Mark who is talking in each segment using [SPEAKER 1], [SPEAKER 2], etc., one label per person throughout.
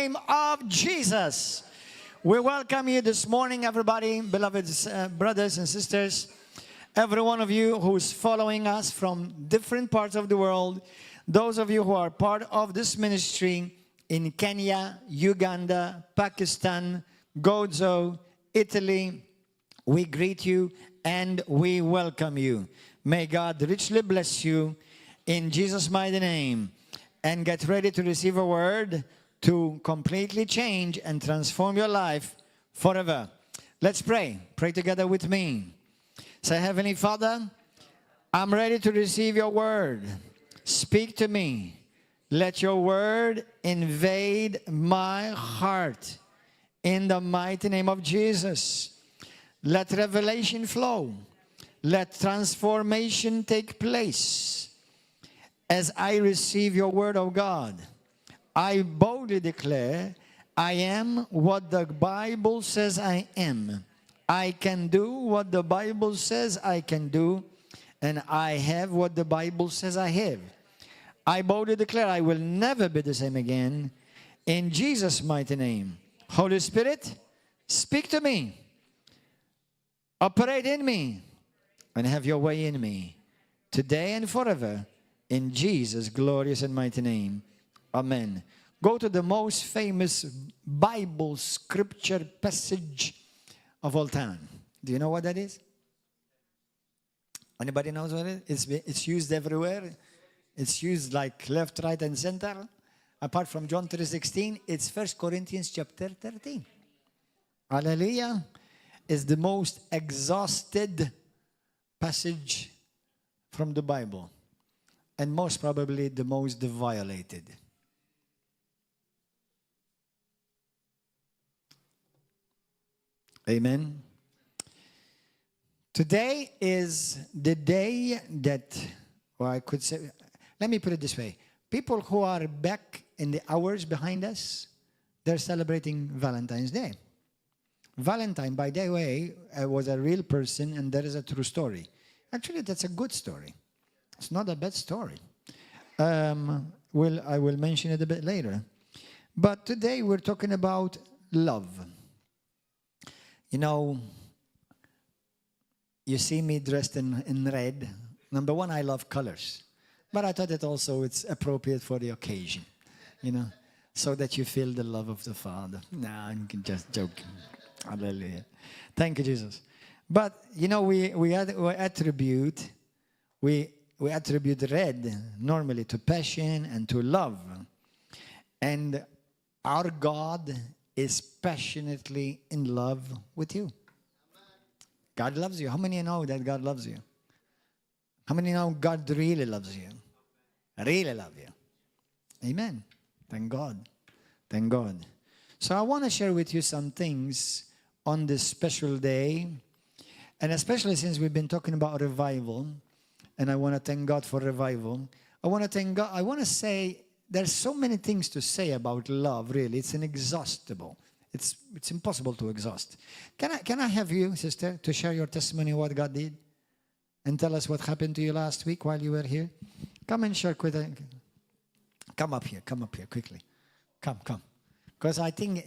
[SPEAKER 1] name of Jesus. We welcome you this morning, everybody, beloved brothers and sisters, every one of you who's following us from different parts of the world, those of you who are part of this ministry in Kenya, Uganda, Pakistan, Gozo, Italy, we greet you and we welcome you. May God richly bless you in Jesus' mighty name. And get ready to receive a word to completely change and transform your life forever. Let's pray. Pray together with me. Say, Heavenly Father, I'm ready to receive your word. Speak to me. Let your word invade my heart. In the mighty name of Jesus. Let revelation flow. Let transformation take place. As I receive your word, O God, I boldly declare, I am what the Bible says I am. I can do what the Bible says I can do, and I have what the Bible says I have. I boldly declare I will never be the same again. In Jesus' mighty name. Holy Spirit, speak to me. Operate in me. And have your way in me. Today and forever. In Jesus' glorious and mighty name. Amen. Go to the most famous Bible scripture passage of all time. Do you know what that is? Anybody knows what it is? It's used everywhere. It's used like left, right, and center. Apart from John 3:16, it's 1 Corinthians chapter 13. Hallelujah. Is the most exhausted passage from the Bible. And most probably the most violated. Amen. Today is the day that, or I could say, let me put it this way. People who are back in the hours behind us, they're celebrating Valentine's Day. Valentine, by the way, was a real person, and there is a true story. Actually, that's a good story. It's not a bad story. I will mention it a bit later. But today we're talking about love. You know, you see me dressed in red. Number one, I love colors. But I thought that also it's appropriate for the occasion, you know, so that you feel the love of the Father. No, I'm just joking. Hallelujah. Thank you, Jesus. But, you know, we attribute red normally to passion and to love. And our God is passionately in love with you. God loves you. How many know that God loves you? How many know God really loves you? Really love you. Amen. Thank God. Thank God. So I want to share with you some things on this special day. And especially since we've been talking about revival. And I want to thank God for revival. I want to thank God. I want to say there's so many things to say about love, really. It's inexhaustible. It's impossible to exhaust. Can I have you, sister, to share your testimony of what God did? And tell us what happened to you last week while you were here? Come and share quickly. Come up here quickly. Come. Because I think,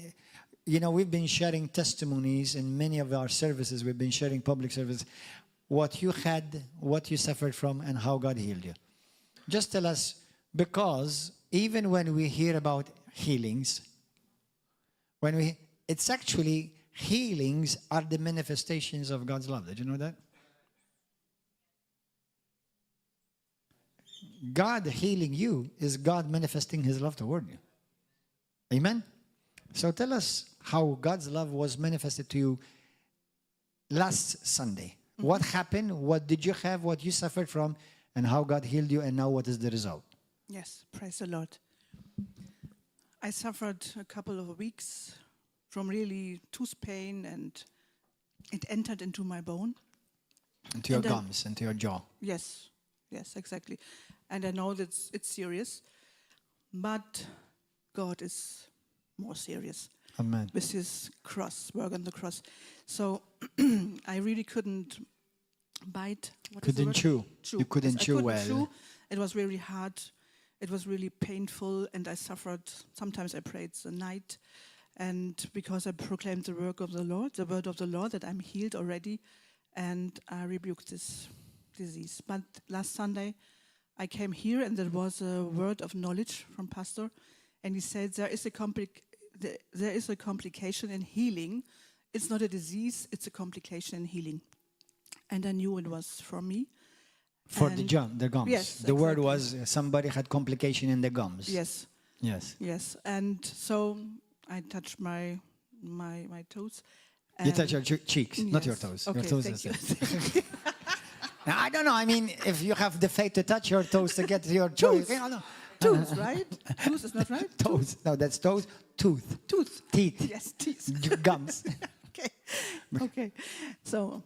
[SPEAKER 1] you know, we've been sharing testimonies in many of our services. We've been sharing public services. What you had, what you suffered from, and how God healed you. Just tell us, because even when we hear about healings, it's actually healings are the manifestations of God's love. Did you know that? God healing you is God manifesting his love toward you. Amen? So tell us how God's love was manifested to you last Sunday. What happened? What did you have? What you suffered from? And how God healed you? And now what is the result?
[SPEAKER 2] Yes, praise the Lord. I suffered a couple of weeks from really tooth pain, and it entered into my bone.
[SPEAKER 1] Into your gums, into your jaw.
[SPEAKER 2] Yes, exactly. And I know that it's serious, but God is more serious.
[SPEAKER 1] Amen.
[SPEAKER 2] With his cross, work on the cross. So I really couldn't bite.
[SPEAKER 1] Couldn't chew. You couldn't chew well.
[SPEAKER 2] It was really hard It was really painful, and I suffered. Sometimes I prayed the night, and because I proclaimed the word of the Lord, that I'm healed already, and I rebuked this disease. But last Sunday, I came here, and there was a word of knowledge from Pastor, and he said there is a complication in healing. It's not a disease; it's a complication in healing. And I knew it was from me.
[SPEAKER 1] For the gums.
[SPEAKER 2] Yes,
[SPEAKER 1] the word
[SPEAKER 2] exactly.
[SPEAKER 1] was somebody had complication in the gums.
[SPEAKER 2] Yes.
[SPEAKER 1] Yes.
[SPEAKER 2] Yes. And so I touched my toes.
[SPEAKER 1] You touch your cheeks, not your
[SPEAKER 2] Yes.
[SPEAKER 1] toes.
[SPEAKER 2] Okay,
[SPEAKER 1] Your toes
[SPEAKER 2] thank
[SPEAKER 1] is
[SPEAKER 2] you.
[SPEAKER 1] Now, I don't know. I mean, if you have the faith to touch your toes to get your
[SPEAKER 2] Toes.
[SPEAKER 1] I don't know.
[SPEAKER 2] Tooth, right? Tooth is not right?
[SPEAKER 1] Toes. No, that's toes. Tooth.
[SPEAKER 2] Tooth.
[SPEAKER 1] Teeth.
[SPEAKER 2] Yes, teeth.
[SPEAKER 1] Gums.
[SPEAKER 2] Okay. Okay. So,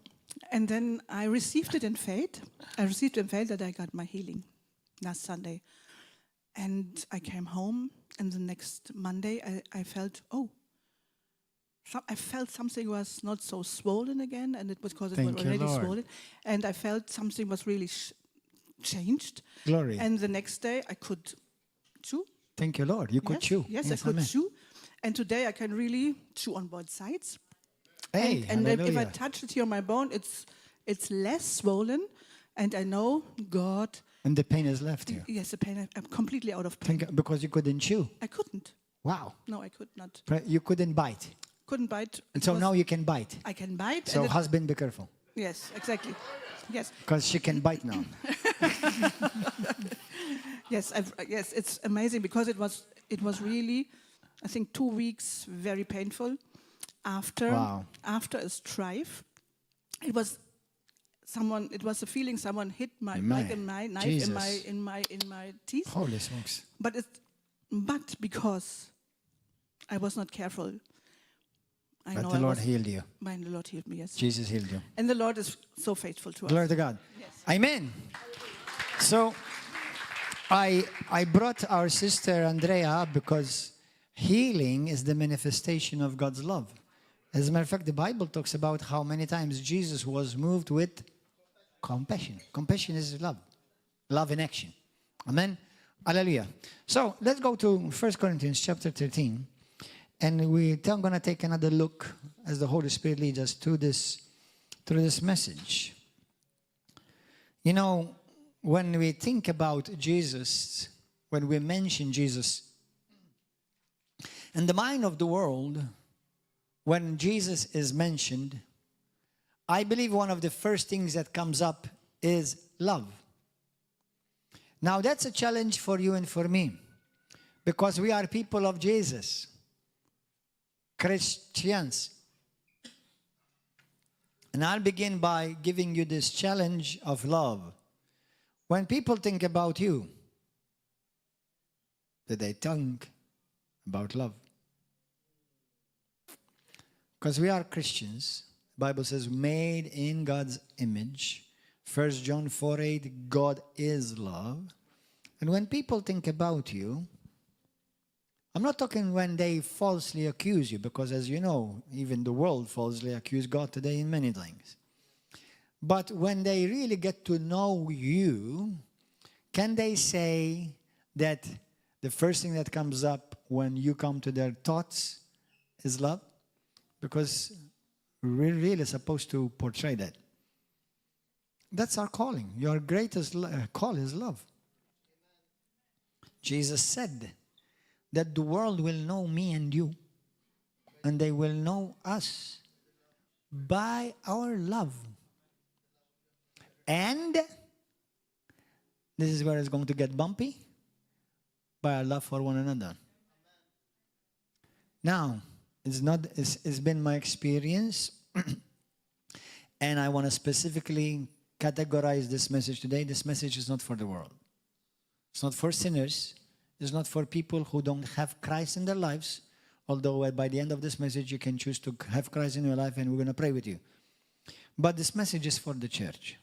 [SPEAKER 2] and then I received it in faith. I received in faith that I got my healing last Sunday. And I came home, and the next Monday I felt, I felt something was not so swollen again, and it was because it was
[SPEAKER 1] Thank you,
[SPEAKER 2] already
[SPEAKER 1] Lord.
[SPEAKER 2] swollen. And I felt something was really changed.
[SPEAKER 1] Glory.
[SPEAKER 2] And the next day I could chew.
[SPEAKER 1] Thank you, Lord. You could chew.
[SPEAKER 2] Yes, I could
[SPEAKER 1] amen.
[SPEAKER 2] chew. And today I can really chew on both sides.
[SPEAKER 1] Hey,
[SPEAKER 2] and then if I
[SPEAKER 1] hallelujah.
[SPEAKER 2] touch it here on my bone, it's less swollen, and I know God.
[SPEAKER 1] And the pain is left here.
[SPEAKER 2] Yes, the pain. I'm completely out of pain.
[SPEAKER 1] Because you couldn't chew.
[SPEAKER 2] I couldn't.
[SPEAKER 1] Wow.
[SPEAKER 2] No, I could not.
[SPEAKER 1] You couldn't bite.
[SPEAKER 2] Couldn't bite.
[SPEAKER 1] And so now you can bite.
[SPEAKER 2] I can bite.
[SPEAKER 1] So
[SPEAKER 2] and
[SPEAKER 1] husband, be careful.
[SPEAKER 2] yes, exactly. Yes,
[SPEAKER 1] Because she can bite now.
[SPEAKER 2] yes, yes. It's amazing because it was really, I think, 2 weeks very painful. After a strife, it was a feeling someone hit my
[SPEAKER 1] Man,
[SPEAKER 2] like a knife
[SPEAKER 1] Jesus.
[SPEAKER 2] in my teeth.
[SPEAKER 1] Holy smokes.
[SPEAKER 2] But because I was not careful, I
[SPEAKER 1] But
[SPEAKER 2] know
[SPEAKER 1] the
[SPEAKER 2] I
[SPEAKER 1] Lord
[SPEAKER 2] was,
[SPEAKER 1] healed you.
[SPEAKER 2] the Lord healed me. Yes,
[SPEAKER 1] Jesus healed you.
[SPEAKER 2] and the Lord is so faithful to
[SPEAKER 1] Glory
[SPEAKER 2] us.
[SPEAKER 1] to God.
[SPEAKER 2] Yes.
[SPEAKER 1] Amen. So I brought our sister Andrea because healing is the manifestation of God's love. As a matter of fact, the Bible talks about how many times Jesus was moved with compassion. Compassion is love. Love in action. Amen. Hallelujah. So let's go to 1 Corinthians chapter 13. And we're going to take another look as the Holy Spirit leads us through this message. You know, when we think about Jesus, when we mention Jesus, in the mind of the world, when Jesus is mentioned, I believe one of the first things that comes up is love. Now, that's a challenge for you and for me, because we are people of Jesus, Christians. And I'll begin by giving you this challenge of love. When people think about you, do they think about love? Because we are Christians. The Bible says, made in God's image. 1 John 4:8, God is love. And when people think about you, I'm not talking when they falsely accuse you, because as you know, even the world falsely accuses God today in many things. But when they really get to know you, can they say that the first thing that comes up when you come to their thoughts is love? Because we're really supposed to portray that. That's our calling. Your greatest call is love. Jesus said that the world will know me and you, and they will know us by our love. And this is where it's going to get bumpy, by our love for one another. Now, it's been my experience, and I want to specifically categorize this message today. This message is not for the world. It's not for sinners. It's not for people who don't have Christ in their lives, although by the end of this message you can choose to have Christ in your life, and we're going to pray with you. But this message is for the church.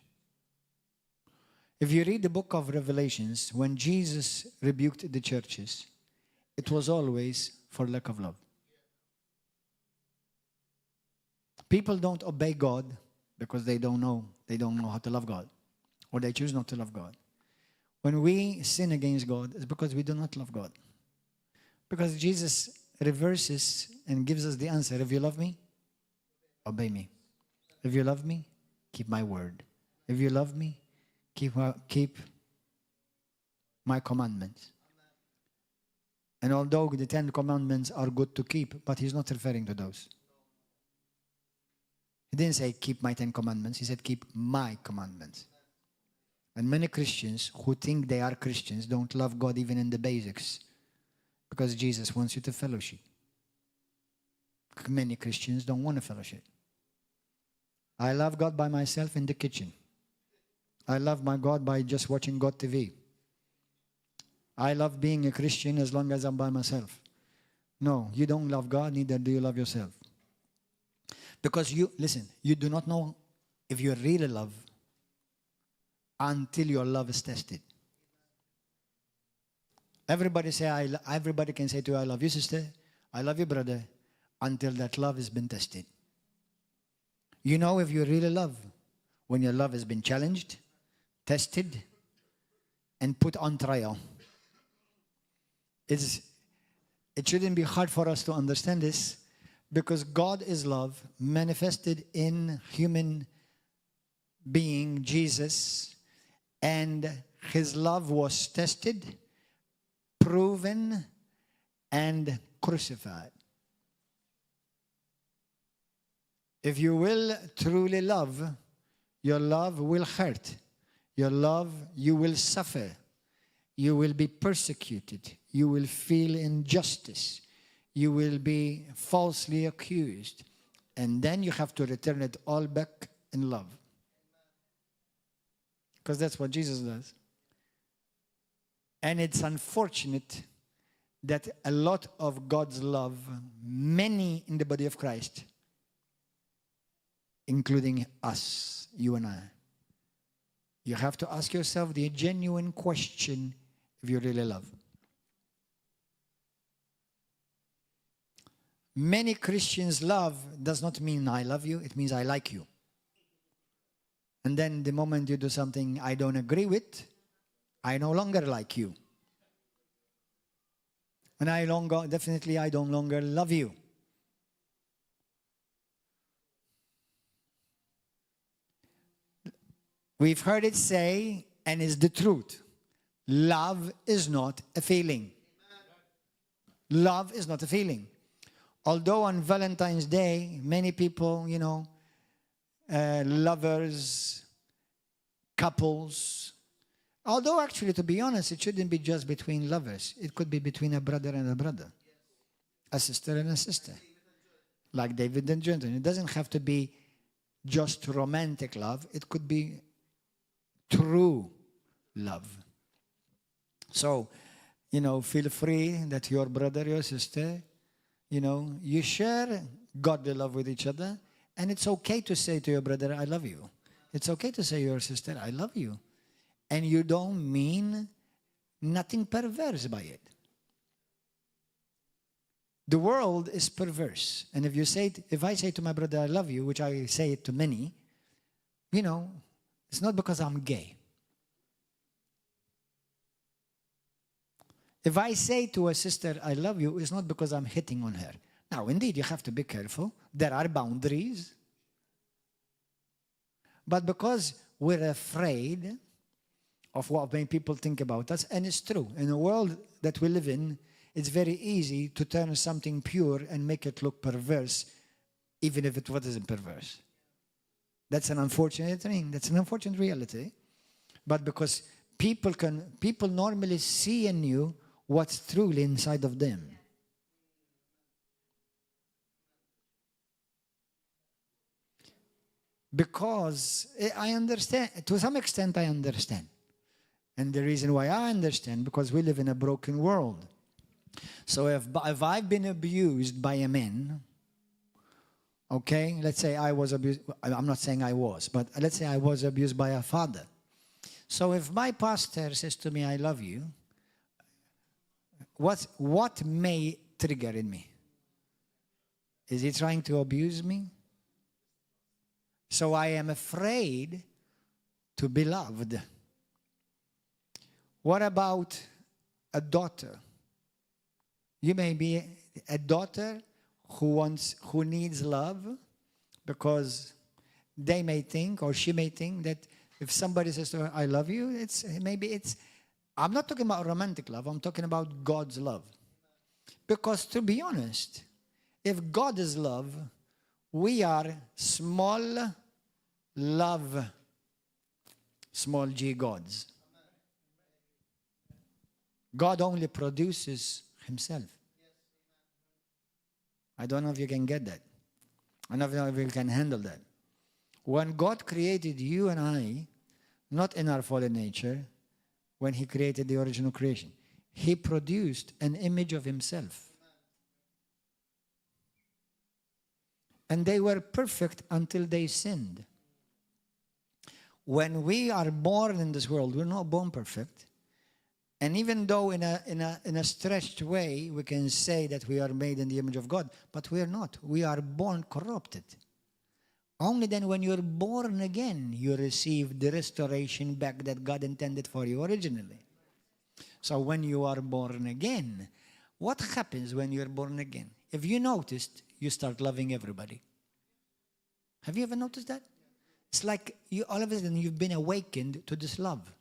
[SPEAKER 1] If you read the book of Revelations, when Jesus rebuked the churches, it was always for lack of love. People don't obey God because they don't know how to love God, or they choose not to love God. When we sin against God, it's because we do not love God. Because Jesus reverses and gives us the answer. If you love me, obey me. If you love me, keep my word. If you love me, keep my commandments. And although the 10 commandments are good to keep, but he's not referring to those. He didn't say keep my 10 commandments. He said keep my commandments. And many Christians who think they are Christians don't love God even in the basics, because Jesus wants you to fellowship. Many Christians don't want to fellowship. I love God by myself in the kitchen. I love my God by just watching God TV. I love being a Christian as long as I'm by myself. No, you don't love God, neither do you love yourself. Because you do not know if you really love until your love is tested. Everybody can say to you, I love you, sister, I love you, brother, until that love has been tested. You know if you really love when your love has been challenged, tested, and put on trial. It shouldn't be hard for us to understand this, because God is love manifested in human being, Jesus, and his love was tested, proven, and crucified. If you will truly love, your love will hurt. You will suffer. You will be persecuted. You will feel injustice. You will be falsely accused. And then you have to return it all back in love. Because that's what Jesus does. And it's unfortunate that a lot of God's love, many in the body of Christ, including us, you and I, you have to ask yourself the genuine question if you really love. Many Christians' love does not mean I love you, it means I like you. And then the moment you do something I don't agree with, I no longer like you. And I don't longer love you. We've heard it say, and it's the truth, love is not a feeling. Love is not a feeling. Although on Valentine's Day, many people, lovers, couples, although actually, to be honest, it shouldn't be just between lovers. It could be between a brother and a brother, a sister and a sister, like David and Jonathan. It doesn't have to be just romantic love. It could be true love. So, feel free that your brother, your sister, you share godly love with each other. And it's okay to say to your brother, I love you. It's okay to say to your sister, I love you. And you don't mean nothing perverse by it. The world is perverse. And if I say to my brother, I love you, which I say it to many, it's not because I'm gay. If I say to a sister, I love you, it's not because I'm hitting on her. Now, indeed, you have to be careful. There are boundaries. But because we're afraid of what many people think about us, and it's true. In the world that we live in, it's very easy to turn something pure and make it look perverse, even if it wasn't perverse. That's an unfortunate thing. That's an unfortunate reality. But because people normally see in you what's truly inside of them. Because I understand, to some extent I understand. And the reason why I understand, because we live in a broken world. So if I've been abused by a man, okay, let's say I was abused, I'm not saying I was, but let's say I was abused by a father. So if my pastor says to me, I love you, what may trigger in me? Is he trying to abuse me? So I am afraid to be loved. What about a daughter? You may be a daughter who needs love because they may think, or she may think, that if somebody says to her, I love you, I'm not talking about romantic love, I'm talking about God's love. Because to be honest, if God is love, we are small love, small g gods. God only produces himself. I don't know if you can get that. I don't know if you can handle that. When God created you and I, not in our fallen nature, when he created the original creation, he produced an image of himself. And they were perfect until they sinned. When we are born in this world, we're not born perfect. And even though in a stretched way, we can say that we are made in the image of God, but we are not. We are born corrupted. Only then when you're born again, you receive the restoration back that God intended for you originally. So when you are born again, what happens when you're born again? If you noticed, you start loving everybody. Have you ever noticed that? It's like all of a sudden you've been awakened to this love.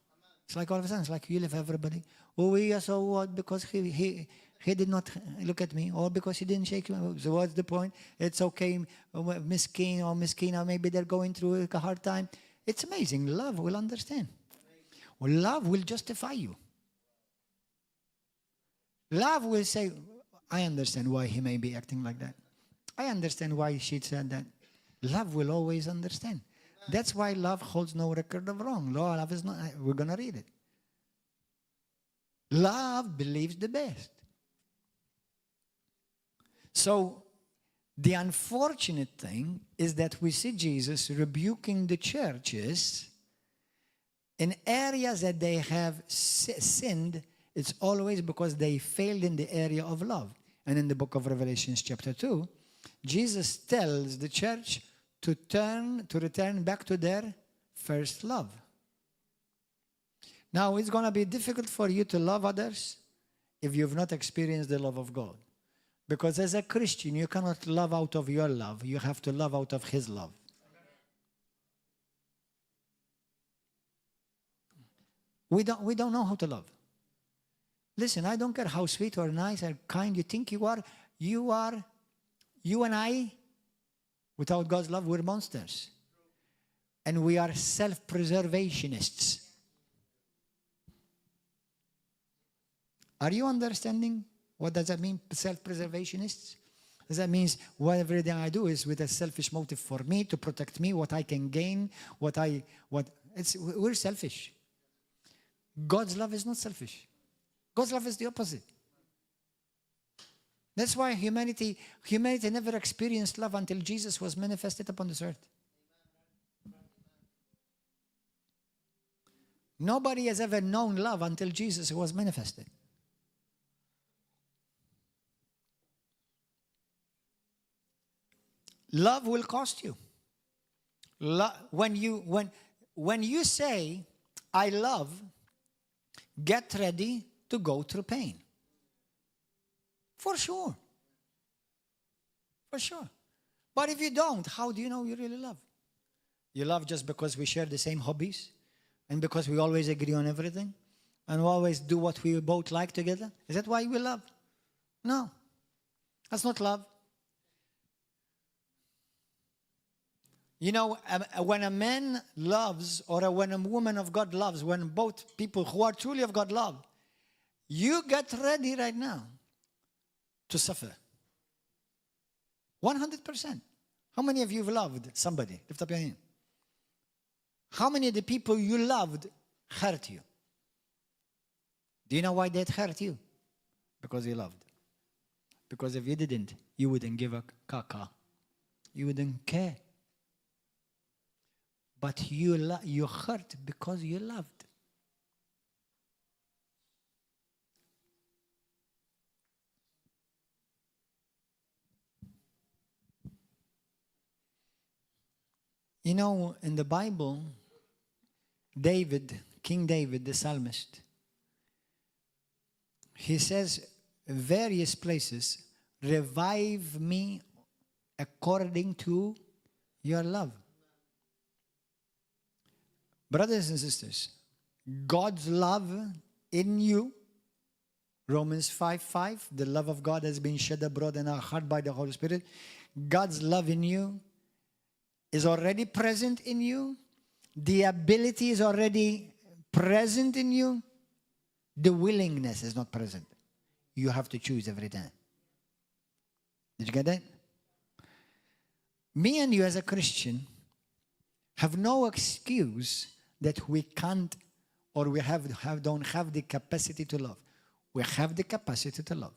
[SPEAKER 1] It's like all of a sudden, it's like you love everybody. Oh, we are so what? Because he did not look at me, or because he didn't shake me. So what's the point? It's okay, miskin or miskina, maybe they're going through a hard time. It's amazing. Love will understand. Well, love will justify you. Love will say, I understand why he may be acting like that. I understand why she said that. Love will always understand. That's why love holds no record of wrong. Love is not, we're going to read it. Love believes the best. So, the unfortunate thing is that we see Jesus rebuking the churches in areas that they have sinned. It's always because they failed in the area of love. And in the book of Revelation, chapter 2, Jesus tells the church to return back to their first love. Now, it's going to be difficult for you to love others if you've not experienced the love of God. Because as a Christian, you cannot love out of your love. You have to love out of his love. We don't know how to love. Listen, I don't care how sweet or nice or kind you think you are. You and I, without God's love, we're monsters. And we are self-preservationists. Are you understanding? What does that mean, self-preservationists? That means everything I do is with a selfish motive for me, to protect me, what I can gain, we're selfish. God's love is not selfish. God's love is the opposite. That's why humanity never experienced love until Jesus was manifested upon this earth. Nobody has ever known love until Jesus was manifested. Love will cost you. When you say, I love, get ready to go through pain. For sure. For sure. But if you don't, how do you know you really love? You love just because we share the same hobbies and because we always agree on everything and we always do what we both like together? Is that why we love? No. That's not love. You know, when a man loves or when a woman of God loves, when both people who are truly of God love, you get ready right now to suffer. 100%. How many of you have loved somebody? Lift up your hand. How many of the people you loved hurt you? Do you know why they'd hurt you? Because you loved. Because if you didn't, you wouldn't give a caca. You wouldn't care. But you hurt because you loved. You know, in the Bible, King David, the psalmist, He says various places, revive me according to your love. Brothers and sisters, God's love in you, Romans 5:5, the love of God has been shed abroad in our heart by the Holy Spirit. God's love in you is already present in you. The ability is already present in you. The willingness is not present. You have to choose every time. Did you get that? Me and you as a Christian have no excuse that we can't or we don't have the capacity to love. We have the capacity to love.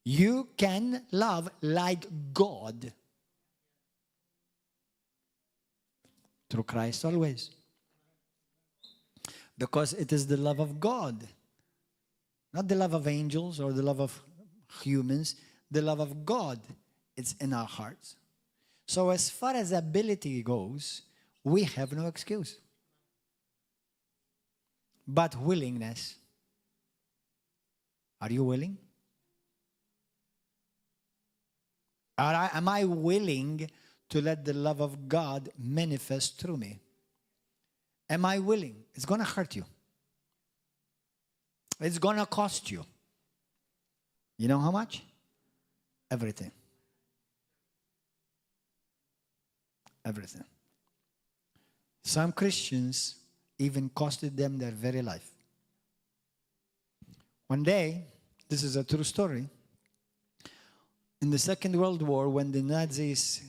[SPEAKER 1] You can love like God. Through Christ always. Because it is the love of God. Not the love of angels or the love of humans. The love of God. It's in our hearts. So as far as ability goes, we have no excuse. But willingness. Are you willing? Am I willing to let the love of God manifest through me? Am I willing? It's going to hurt you. It's going to cost you. You know how much? Everything. Everything. Some Christians even costed them their very life. One day, this is a true story, in the Second World War, when the Nazis,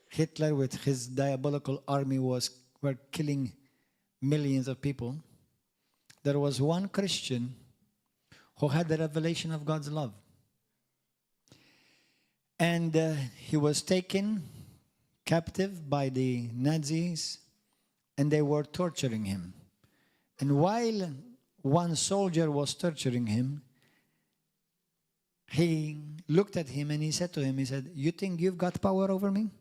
[SPEAKER 1] Hitler with his diabolical army were killing millions of people, there was one Christian who had the revelation of God's love. And he was taken captive by the Nazis, and they were torturing him. And while one soldier was torturing him, he looked at him and he said to him, he said, "You think you've got power over me?"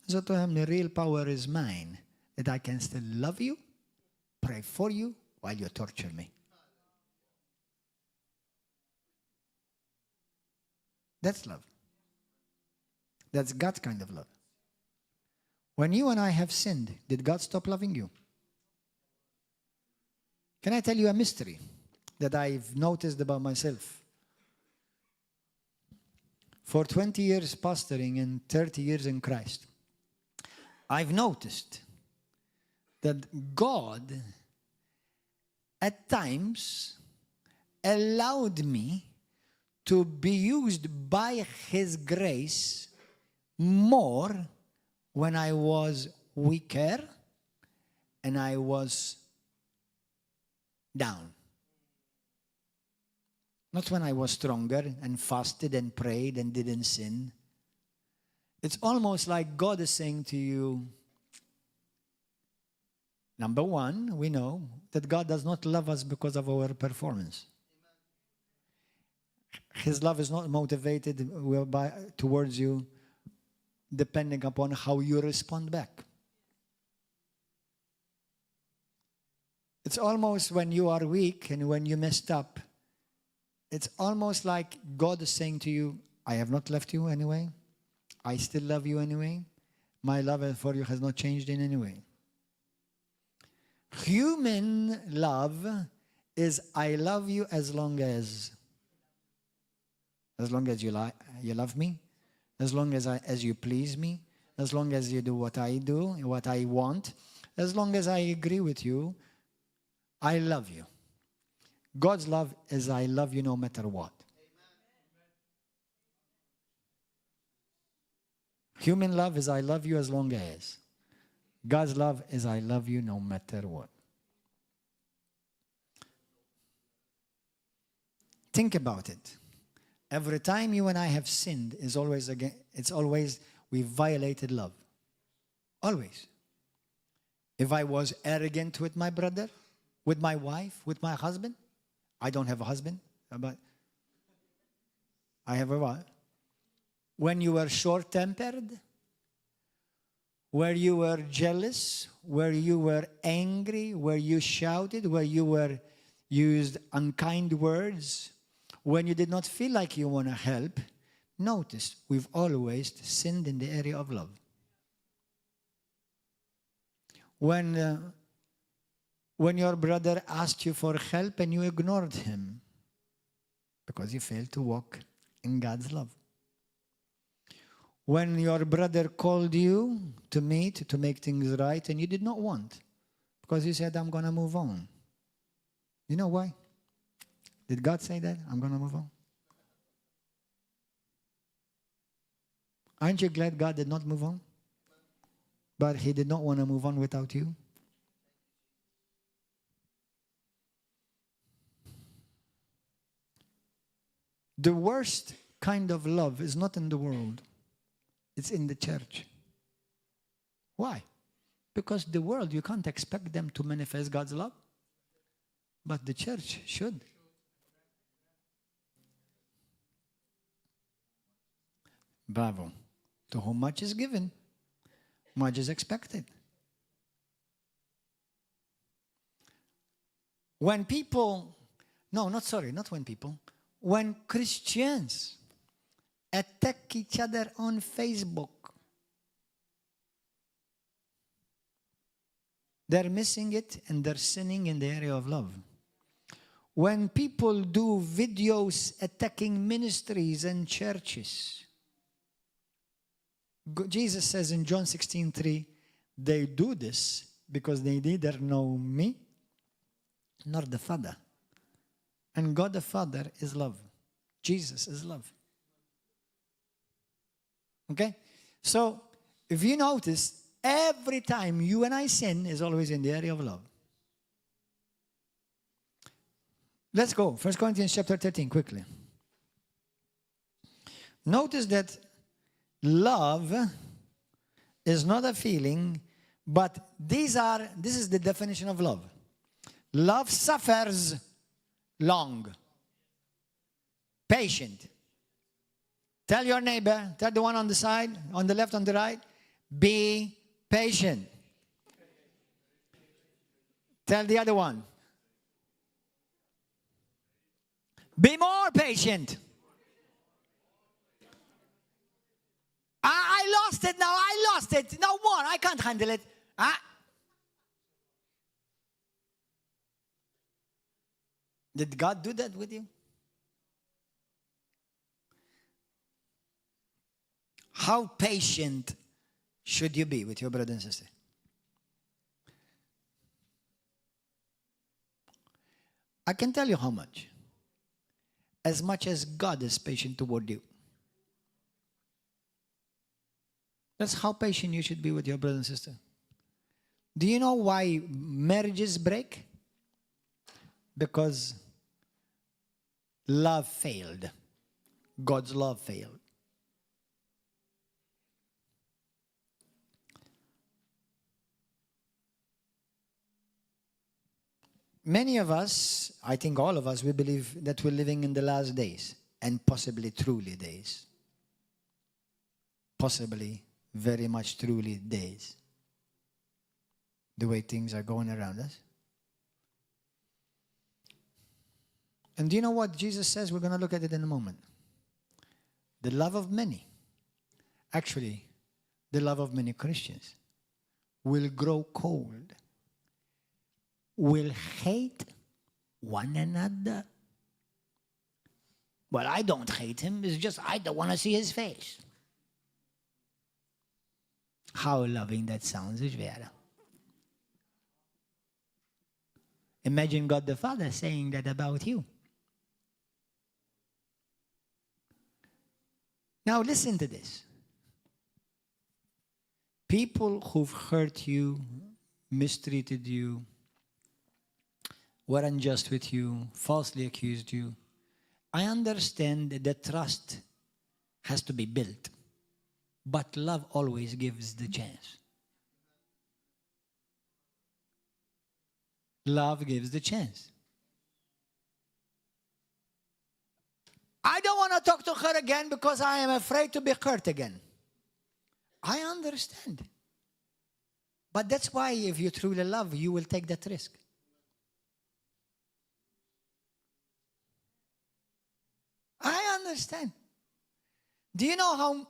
[SPEAKER 1] I said to him, "The real power is mine, that I can still love you, pray for you while you torture me." That's love. That's God's kind of love. When you and I have sinned, did God stop loving you? Can I tell you a mystery that I've noticed about myself? For 20 years pastoring and 30 years in Christ, I've noticed that God at times allowed me to be used by His grace more when I was weaker and I was down. Not when I was stronger and fasted and prayed and didn't sin. It's almost like God is saying to you, number one, we know that God does not love us because of our performance. His love is not motivated towards you depending upon how you respond back. It's almost when you are weak and when you messed up, it's almost like God is saying to you, I have not left you anyway. I still love you anyway. My love for you has not changed in any way. Human love is I love you as long as you love me, as long as you please me, as long as you do what I want, as long as I agree with you, I love you. God's love is I love you no matter what. Human love is I love you as long as. God's love is I love you no matter what. Think about it. Every time you and I have sinned, it's always we violated love. Always. If I was arrogant with my brother, with my wife, with my husband, I don't have a husband, but I have a wife. When you were short-tempered, where you were jealous, where you were angry, where you shouted, where you were used unkind words, when you did not feel like you want to help, notice we've always sinned in the area of love. When your brother asked you for help and you ignored him because you failed to walk in God's love. When your brother called you to meet, to make things right, and you did not want because you said, I'm going to move on. You know why? Did God say that? I'm going to move on. Aren't you glad God did not move on? But he did not want to move on without you. The worst kind of love is not in the world. It's in the church. Why? Because the world, you can't expect them to manifest God's love. But the church should. Bravo. To whom much is given, much is expected. When people, when Christians attack each other on Facebook, they're missing it and they're sinning in the area of love. When people do videos attacking ministries and churches, Jesus says in John 16:3, they do this because they neither know me nor the Father. And God the Father is love. Jesus is love. Okay? So, if you notice, every time you and I sin is always in the area of love. Let's go. 1 Corinthians chapter 13, quickly. Notice that love is not a feeling, but this is the definition of love. Love suffers long. Patient. Tell your neighbor, tell the one on the side, on the left, on the right, be patient. Tell the other one, be more patient. I lost it now. I lost it. No more. I can't handle it. Did God do that with you? How patient should you be with your brother and sister? I can tell you how much. As much as God is patient toward you. That's how patient you should be with your brother and sister. Do you know why marriages break? Because love failed. God's love failed. Many of us, I think all of us, we believe that we're living in the last days, and possibly truly days. Possibly very much truly days. The way things are going around us. And do you know what Jesus says? We're going to look at it in a moment. The love of many, actually, the love of many Christians will grow cold, will hate one another. Well, I don't hate him. It's just I don't want to see his face. How loving that sounds, is vera. Imagine God the Father saying that about you. Now listen to this. People who've hurt you, mistreated you, were unjust with you, falsely accused you, I understand that trust has to be built. But love always gives the chance. Love gives the chance. I don't want to talk to her again because I am afraid to be hurt again. I understand. But that's why if you truly love, you will take that risk. understand. Do you know how...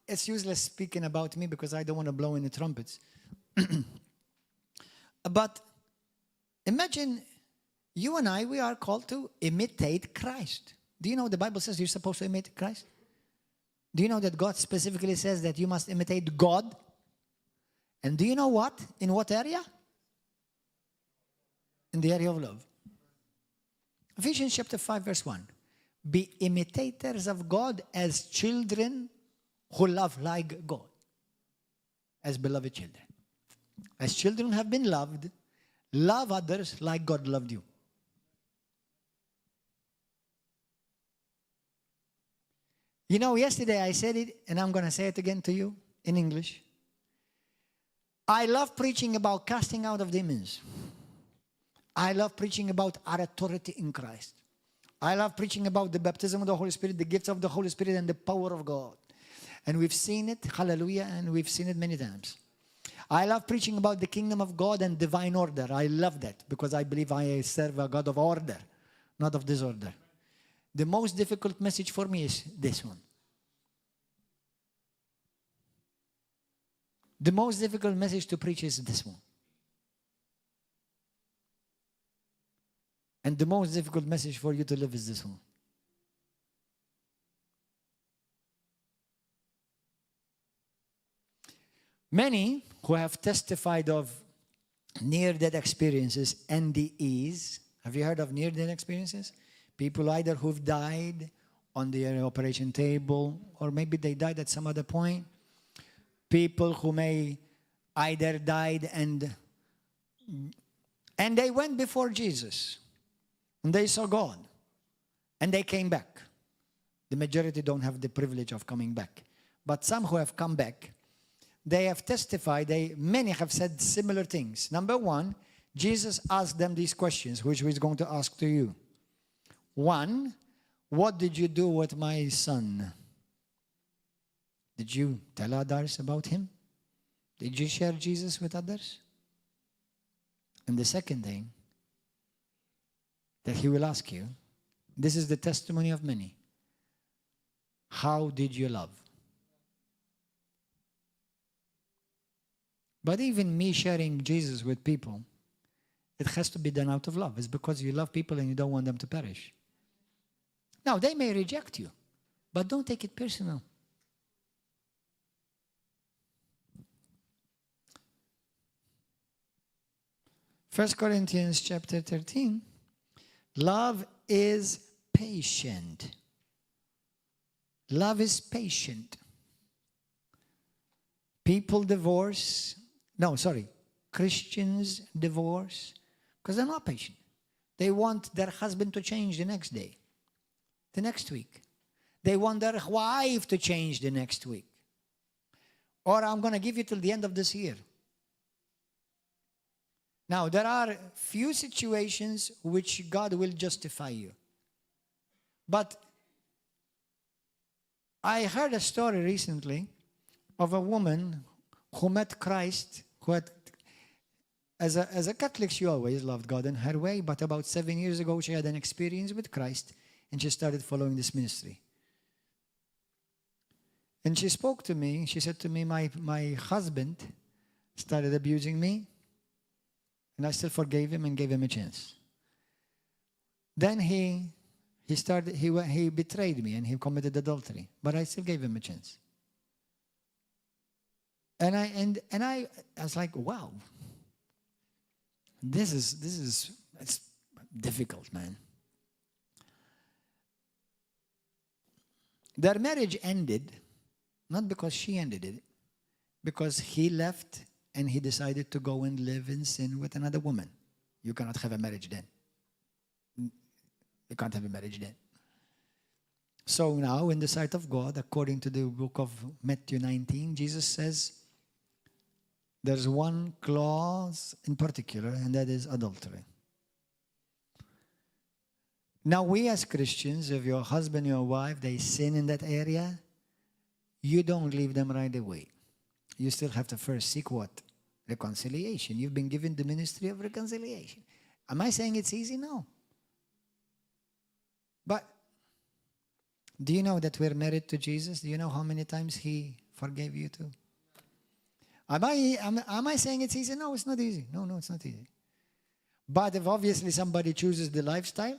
[SPEAKER 1] It's useless speaking about me because I don't want to blow any trumpets. But imagine you and I, we are called to imitate Christ. Do you know the Bible says you're supposed to imitate Christ? Do you know that God specifically says that you must imitate God? And do you know what? In what area? In the area of love. Ephesians chapter 5 verse 1. Be imitators of God as children who love like God. As beloved children. As children have been loved, love others like God loved you. You know, yesterday I said it, and I'm going to say it again to you in English. I love preaching about casting out of demons. I love preaching about our authority in Christ. I love preaching about the baptism of the Holy Spirit, the gifts of the Holy Spirit, and the power of God. And we've seen it, hallelujah, and we've seen it many times. I love preaching about the kingdom of God and divine order. I love that because I believe I serve a God of order, not of disorder. The most difficult message for me is this one. The most difficult message to preach is this one. And the most difficult message for you to live is this one. Many who have testified of near-death experiences, NDEs. Have you heard of near-death experiences? People either who've died on the operation table, or maybe they died at some other point. People who may either died and they went before Jesus. And they saw God. And they came back. The majority don't have the privilege of coming back. But some who have come back, they have testified, many have said similar things. Number one, Jesus asked them these questions, which he's going to ask to you. One, what did you do with my son? Did you tell others about him? Did you share Jesus with others? And the second thing that he will ask you, this is the testimony of many. How did you love? But even me sharing Jesus with people, it has to be done out of love. It's because you love people and you don't want them to perish. Now, they may reject you, but don't take it personal. 1 Corinthians chapter 13. Love is patient. Love is patient. People divorce. Christians divorce because they're not patient. They want their husband to change the next day, the next week. They want their wife to change the next week. Or I'm going to give you till the end of this year. Now, there are few situations which God will justify you. But I heard a story recently of a woman who met Christ, who had, as a Catholic, she always loved God in her way, but about 7 years ago, she had an experience with Christ, and she started following this ministry. And she spoke to me, she said to me, my husband started abusing me, and I still forgave him and gave him a chance. Then he betrayed me and he committed adultery, but I still gave him a chance. And I was like, wow, it's difficult, man. Their marriage ended, not because she ended it, because he left and he decided to go and live in sin with another woman. You cannot have a marriage then. You can't have a marriage then. So now, in the sight of God, according to the book of Matthew 19, Jesus says, there's one clause in particular, and that is adultery. Now, we as Christians, if your husband, your wife, they sin in that area, you don't leave them right away. You still have to first seek what? Reconciliation. You've been given the ministry of reconciliation. Am I saying it's easy? No. But Do you know that we're married to Jesus? Do you know how many times He forgave you too? Am I saying it's easy? No, it's not easy. No, it's not easy. But if obviously somebody chooses the lifestyle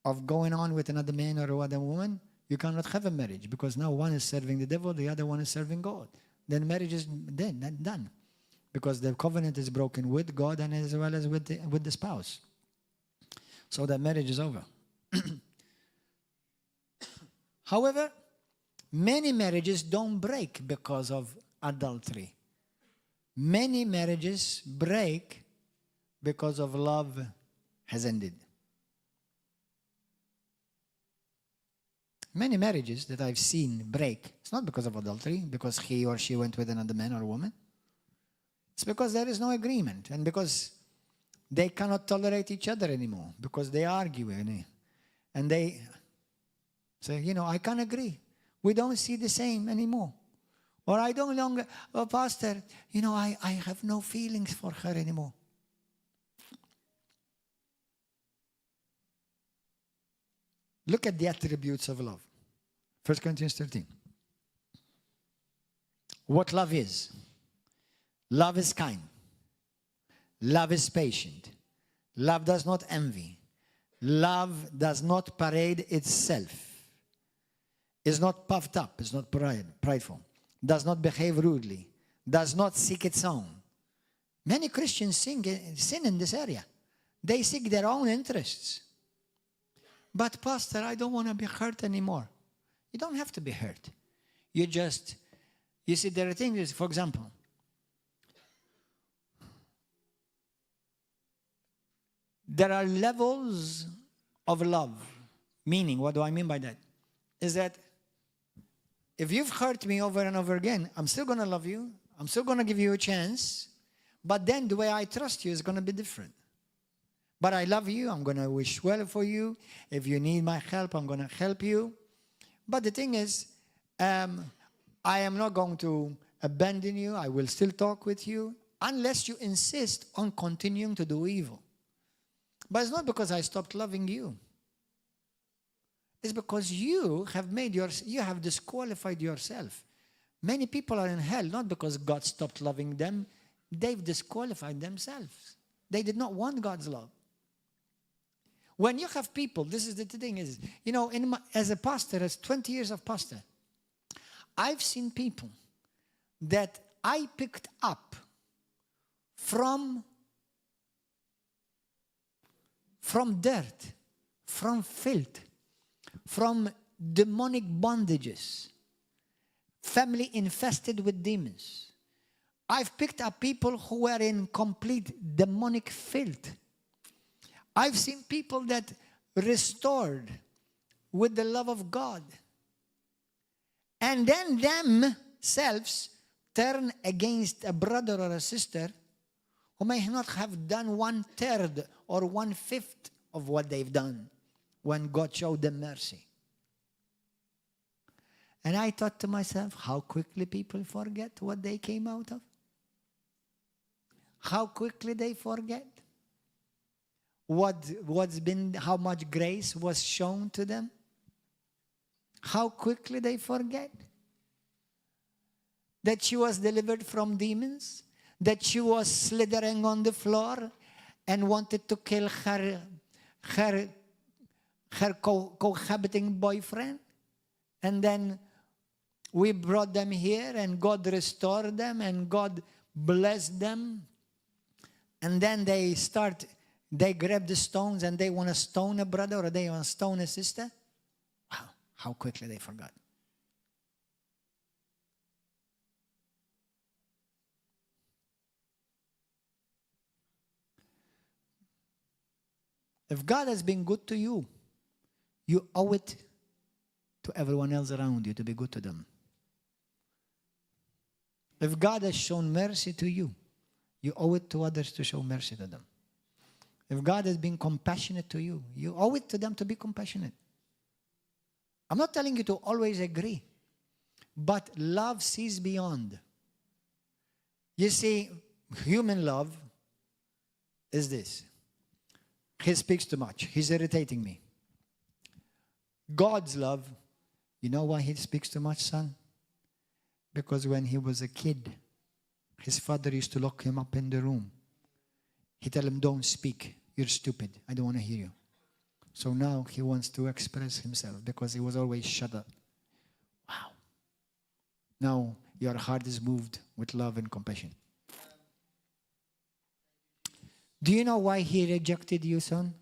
[SPEAKER 1] of going on with another man or another woman, you cannot have a marriage because now one is serving the devil, the other one is serving God. Then marriage is done. Because the covenant is broken with God and as well as with the spouse. So that marriage is over. However, many marriages don't break because of adultery. Many marriages break because of love has ended. Many marriages that I've seen break, it's not because of adultery, because he or she went with another man or woman. It's because there is no agreement and because they cannot tolerate each other anymore, because they argue and they say, I can't agree. We don't see the same anymore. Or I don't longer, Pastor, I have no feelings for her anymore. Look at the attributes of love. 1 Corinthians 13. What love is. Love is kind. Love is patient. Love does not envy. Love does not parade itself. Is not puffed up. Is not prideful. Does not behave rudely. Does not seek its own. Many Christians sin in this area. They seek their own interests. But Pastor, I don't want to be hurt anymore. You don't have to be hurt. You see, there are things, for example, there are levels of love. Meaning, what do I mean by that? Is that if you've hurt me over and over again, I'm still going to love you. I'm still going to give you a chance. But then the way I trust you is going to be different. But I love you. I'm going to wish well for you. If you need my help, I'm going to help you. But the thing is, I am not going to abandon you. I will still talk with you unless you insist on continuing to do evil. But it's not because I stopped loving you. It's because you have disqualified yourself. Many people are in hell not because God stopped loving them. They've disqualified themselves. They did not want God's love. When you have people, this is the thing is, as a pastor, as 20 years of pastor, I've seen people that I picked up from dirt, from filth, from demonic bondages, family infested with demons. I've picked up people who were in complete demonic filth. I've seen people that restored with the love of God. And then themselves turn against a brother or a sister who may not have done 1/3 or 1/5 of what they've done when God showed them mercy. And I thought to myself, how quickly people forget what they came out of. How quickly they forget how much grace was shown to them. How quickly they forget that she was delivered from demons, that she was slithering on the floor and wanted to kill her cohabiting boyfriend. And then we brought them here and God restored them and God blessed them. And then they grab the stones and they want to stone a brother or they want to stone a sister. Wow, how quickly they forgot. If God has been good to you, you owe it to everyone else around you to be good to them. If God has shown mercy to you, you owe it to others to show mercy to them. If God has been compassionate to you, you owe it to them to be compassionate. I'm not telling you to always agree, but love sees beyond. You see, human love is this. He speaks too much. He's irritating me. God's love You know why he speaks too much, son? Because when he was a kid, his father used to lock him up in the room. He tell him, don't speak. You're stupid. I don't want to hear you. So now he wants to express himself because he was always shut up. Wow. Now your heart is moved with love and compassion. Do you know why he rejected you, son?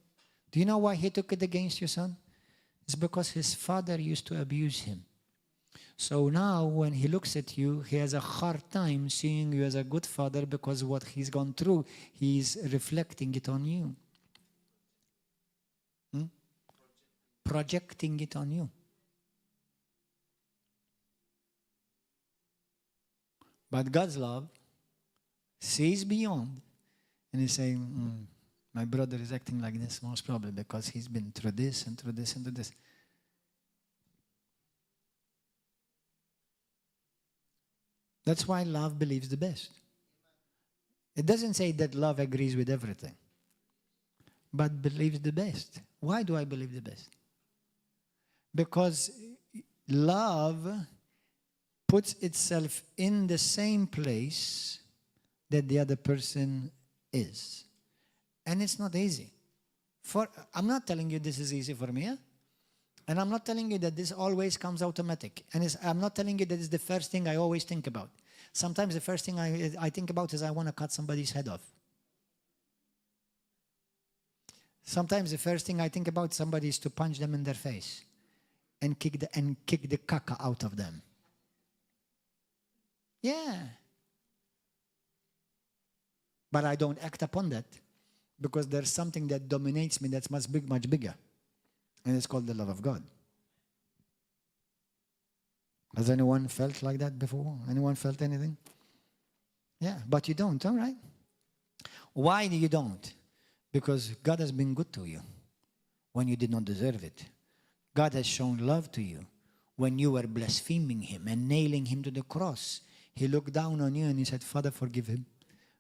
[SPEAKER 1] Do you know why he took it against you, son? It's because his father used to abuse him. So now when he looks at you, he has a hard time seeing you as a good father because what he's gone through, he's reflecting it on you. Projecting it on you. But God's love sees beyond, and he's saying, my brother is acting like this most probably because he's been through this and through this and through this. That's why love believes the best. It doesn't say that love agrees with everything, but believes the best. Why do I believe the best? Because love puts itself in the same place that the other person is. And it's not easy. I'm not telling you this is easy for me. And I'm not telling you that this always comes automatic. And I'm not telling you that it's the first thing I always think about. Sometimes the first thing I think about is I want to cut somebody's head off. Sometimes the first thing I think about somebody is to punch them in their face and kick the caca out of them. Yeah. But I don't act upon that because there's something that dominates me that's much bigger. And it's called the love of God. Has anyone felt like that before? Anyone felt anything? Yeah, but you don't, all right? Why do you don't? Because God has been good to you when you did not deserve it. God has shown love to you when you were blaspheming him and nailing him to the cross. He looked down on you and he said, Father, forgive him.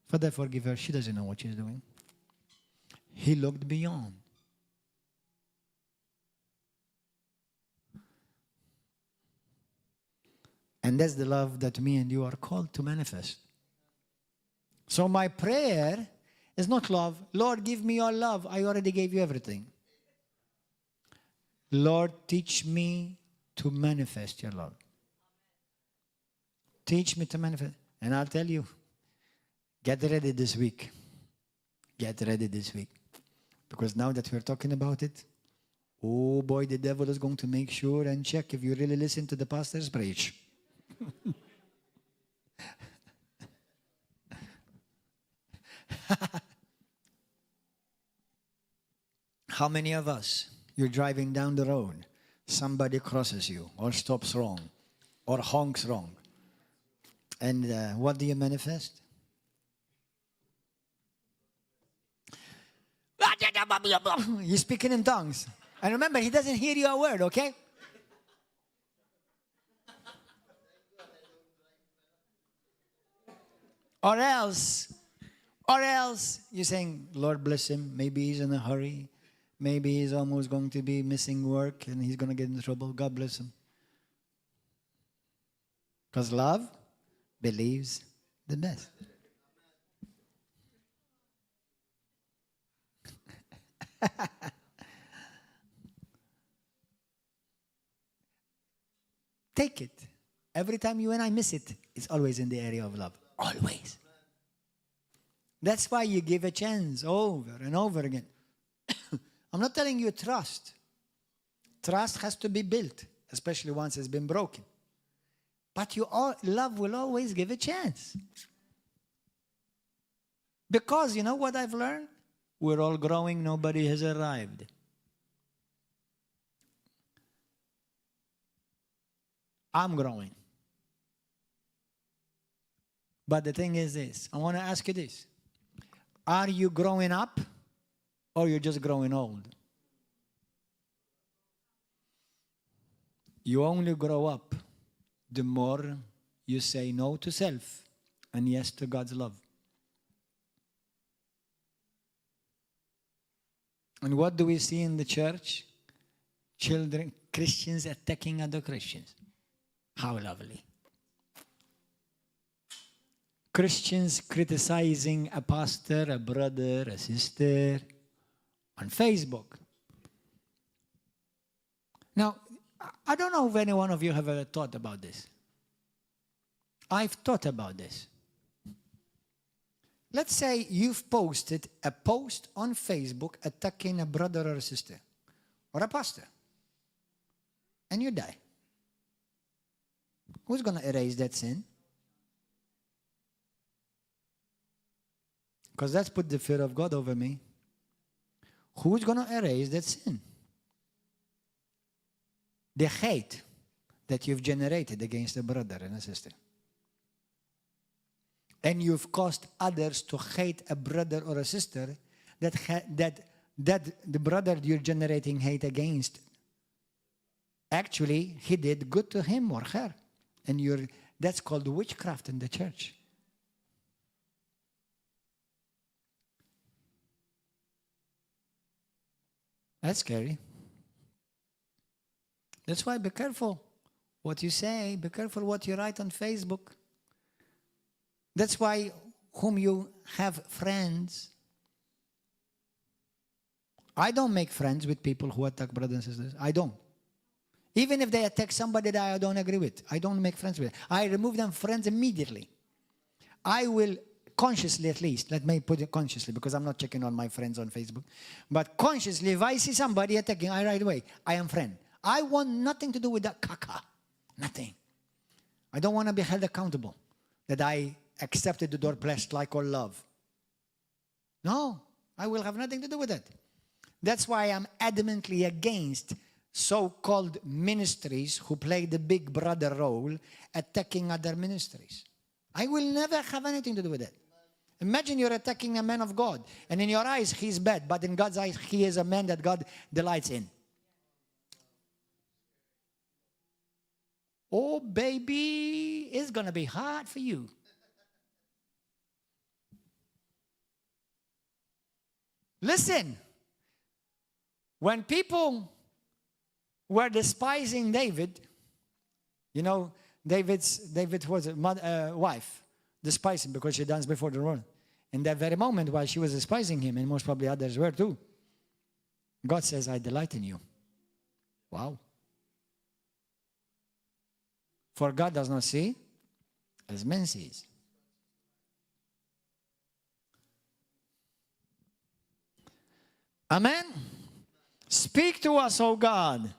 [SPEAKER 1] Father, forgive her. She doesn't know what she's doing. He looked beyond. And that's the love that me and you are called to manifest. So my prayer is not love. Lord, give me your love. I already gave you everything. Lord, teach me to manifest your love. Teach me to manifest. And I'll tell you, get ready this week. Get ready this week. Because now that we're talking about it, oh boy, the devil is going to make sure and check if you really listen to the pastor's preach. How many of us, you're driving down the road, somebody crosses you or stops wrong or honks wrong, and what do you manifest? You're speaking in tongues. And remember, he doesn't hear you a word, okay? Or else, you're saying, Lord bless him. Maybe he's in a hurry. Maybe he's almost going to be missing work and he's going to get in trouble. God bless him. Because love believes the best. Take it. Every time you and I miss it, it's always in the area of love. Always. That's why you give a chance over and over again. I'm not telling you trust. Trust has to be built, especially once it's been broken. But love will always give a chance. Because you know what I've learned? We're all growing, nobody has arrived. I'm growing. But the thing is this, I want to ask you this. Are you growing up or you're just growing old? You only grow up the more you say no to self and yes to God's love. And what do we see in the church? Children, Christians attacking other Christians. How lovely. Christians criticizing a pastor, a brother, a sister on Facebook. Now, I don't know if any one of you have ever thought about this. I've thought about this. Let's say you've posted a post on Facebook attacking a brother or a sister or a pastor, and you die. Who's going to erase that sin? Because that's put the fear of God over me. Who's going to erase that sin? The hate that you've generated against a brother and a sister. And you've caused others to hate a brother or a sister that the brother you're generating hate against, actually, he did good to him or her. And that's called witchcraft in the church. That's scary. That's why be careful what you say. Be careful what you write on Facebook. That's why whom you have friends. I don't make friends with people who attack brothers and sisters. I don't. Even if they attack somebody that I don't agree with, I don't make friends with them. I remove them friends immediately. I will consciously, at least, let me put it consciously, because I'm not checking on my friends on Facebook. But consciously, if I see somebody attacking, I right away, I am friend. I want nothing to do with that caca. Nothing. I don't want to be held accountable that I accepted the door blessed like all love. No, I will have nothing to do with it. That's why I'm adamantly against so-called ministries who play the big brother role attacking other ministries. I will never have anything to do with it. Imagine you're attacking a man of God, and in your eyes he's bad, but in God's eyes he is a man that God delights in. Oh, baby, it's going to be hard for you. Listen, when people were despising David, you know, David's wife despised him because she danced before the Lord. In that very moment, while she was despising him, and most probably others were too, God says, I delight in you. Wow. For God does not see as man sees. Amen. Speak to us, O God.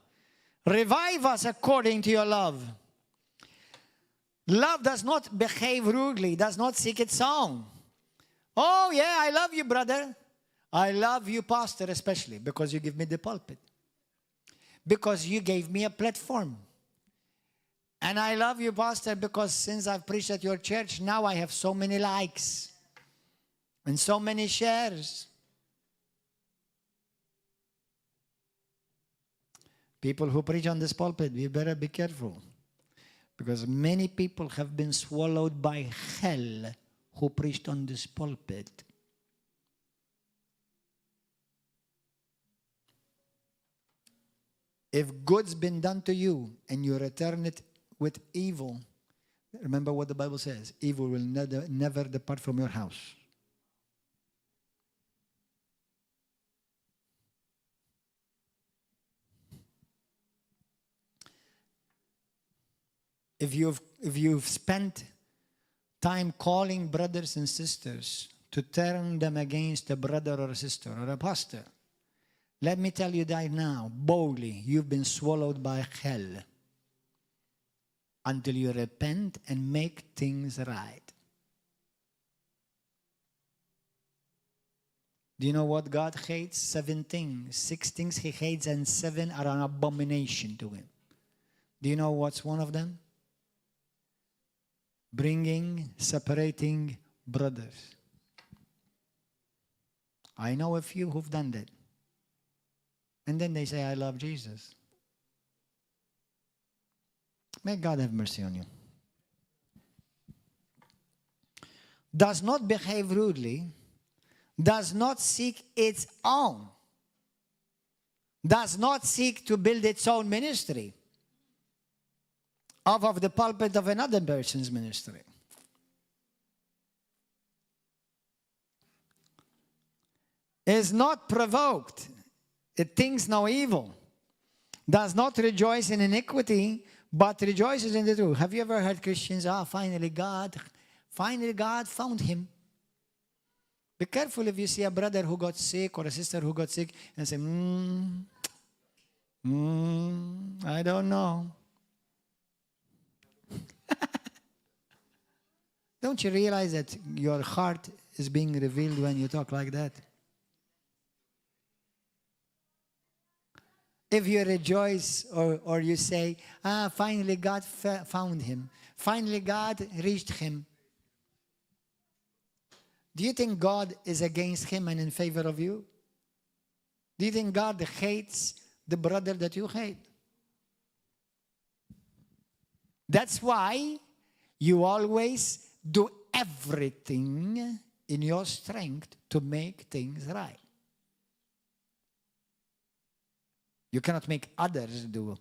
[SPEAKER 1] Revive us according to your love. Love does not behave rudely, does not seek its own. Oh, yeah, I love you, brother. I love you, pastor, especially because you give me the pulpit. Because you gave me a platform. And I love you, pastor, because since I've preached at your church, now I have so many likes and so many shares. People who preach on this pulpit, we better be careful. Because many people have been swallowed by hell who preached on this pulpit. If good's been done to you and you return it with evil, remember what the Bible says, evil will never depart from your house. If you've spent time calling brothers and sisters to turn them against a brother or a sister or a pastor, let me tell you that now, boldly, you've been swallowed by hell until you repent and make things right. Do you know what God hates? 7 things. 6 things he hates, and 7 are an abomination to him. Do you know what's one of them? Separating brothers. I know a few who've done that. And then they say, I love Jesus. May God have mercy on you. Does not behave rudely, does not seek its own. does not seek to build its own ministry off of the pulpit of another person's ministry. Is not provoked, it thinks no evil, does not rejoice in iniquity, but rejoices in the truth. Have you ever heard Christians, finally God found him. Be careful if you see a brother who got sick or a sister who got sick and say, I don't know. Don't you realize that your heart is being revealed when you talk like that? If you rejoice or you say, finally God found him. Finally God reached him. Do you think God is against him and in favor of you? Do you think God hates the brother that you hate? That's why you always do everything in your strength to make things right. You cannot make others do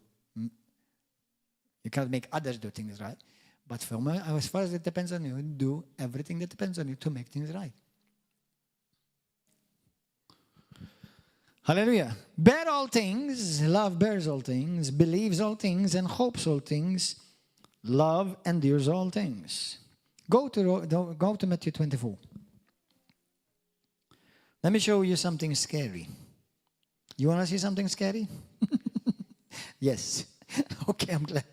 [SPEAKER 1] things right. But for me, as far as it depends on you, do everything that depends on you to make things right. Hallelujah. Bear all things, love bears all things, believes all things, and hopes all things. Love endures all things. Go to Matthew 24. Let me show you something scary. You want to see something scary? Yes. Okay, I'm glad.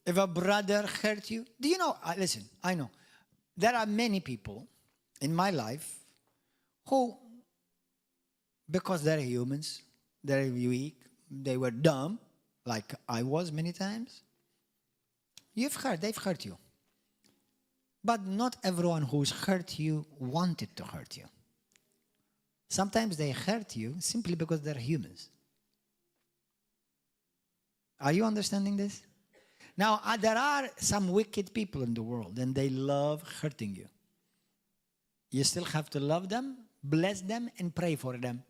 [SPEAKER 1] If a brother hurt you, do you know, listen, I know, there are many people in my life who, because they're humans, they're weak, they were dumb, like I was many times. They've hurt you. But not everyone who's hurt you wanted to hurt you. Sometimes they hurt you simply because they're humans. Are you understanding this? Now, there are some wicked people in the world, and they love hurting you. You still have to love them, bless them, and pray for them.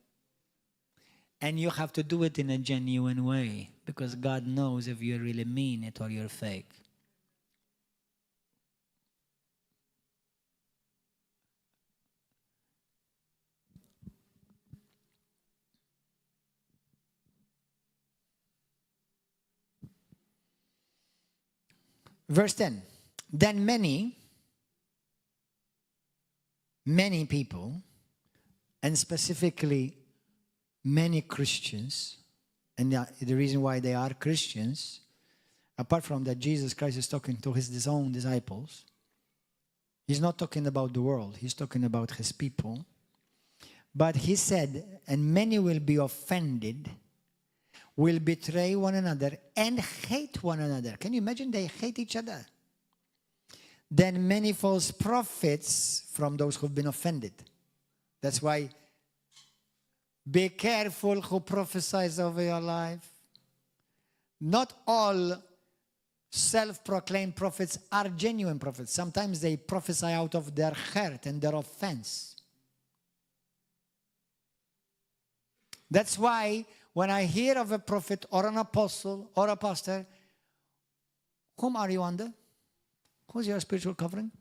[SPEAKER 1] And you have to do it in a genuine way, because God knows if you really mean it or you're fake. Verse 10. Then many people, and specifically many Christians, and the reason why they are Christians, apart from that Jesus Christ is talking to his own disciples, he's not talking about the world, he's talking about his people. But he said, and many will be offended, will betray one another and hate one another. Can you imagine? They hate each other. Then many false prophets from those who've been offended. That's why be careful who prophesies over your life. Not all self-proclaimed prophets are genuine prophets. Sometimes they prophesy out of their hurt and their offense. That's why when I hear of a prophet or an apostle or a pastor, whom are you under? Who's your spiritual covering?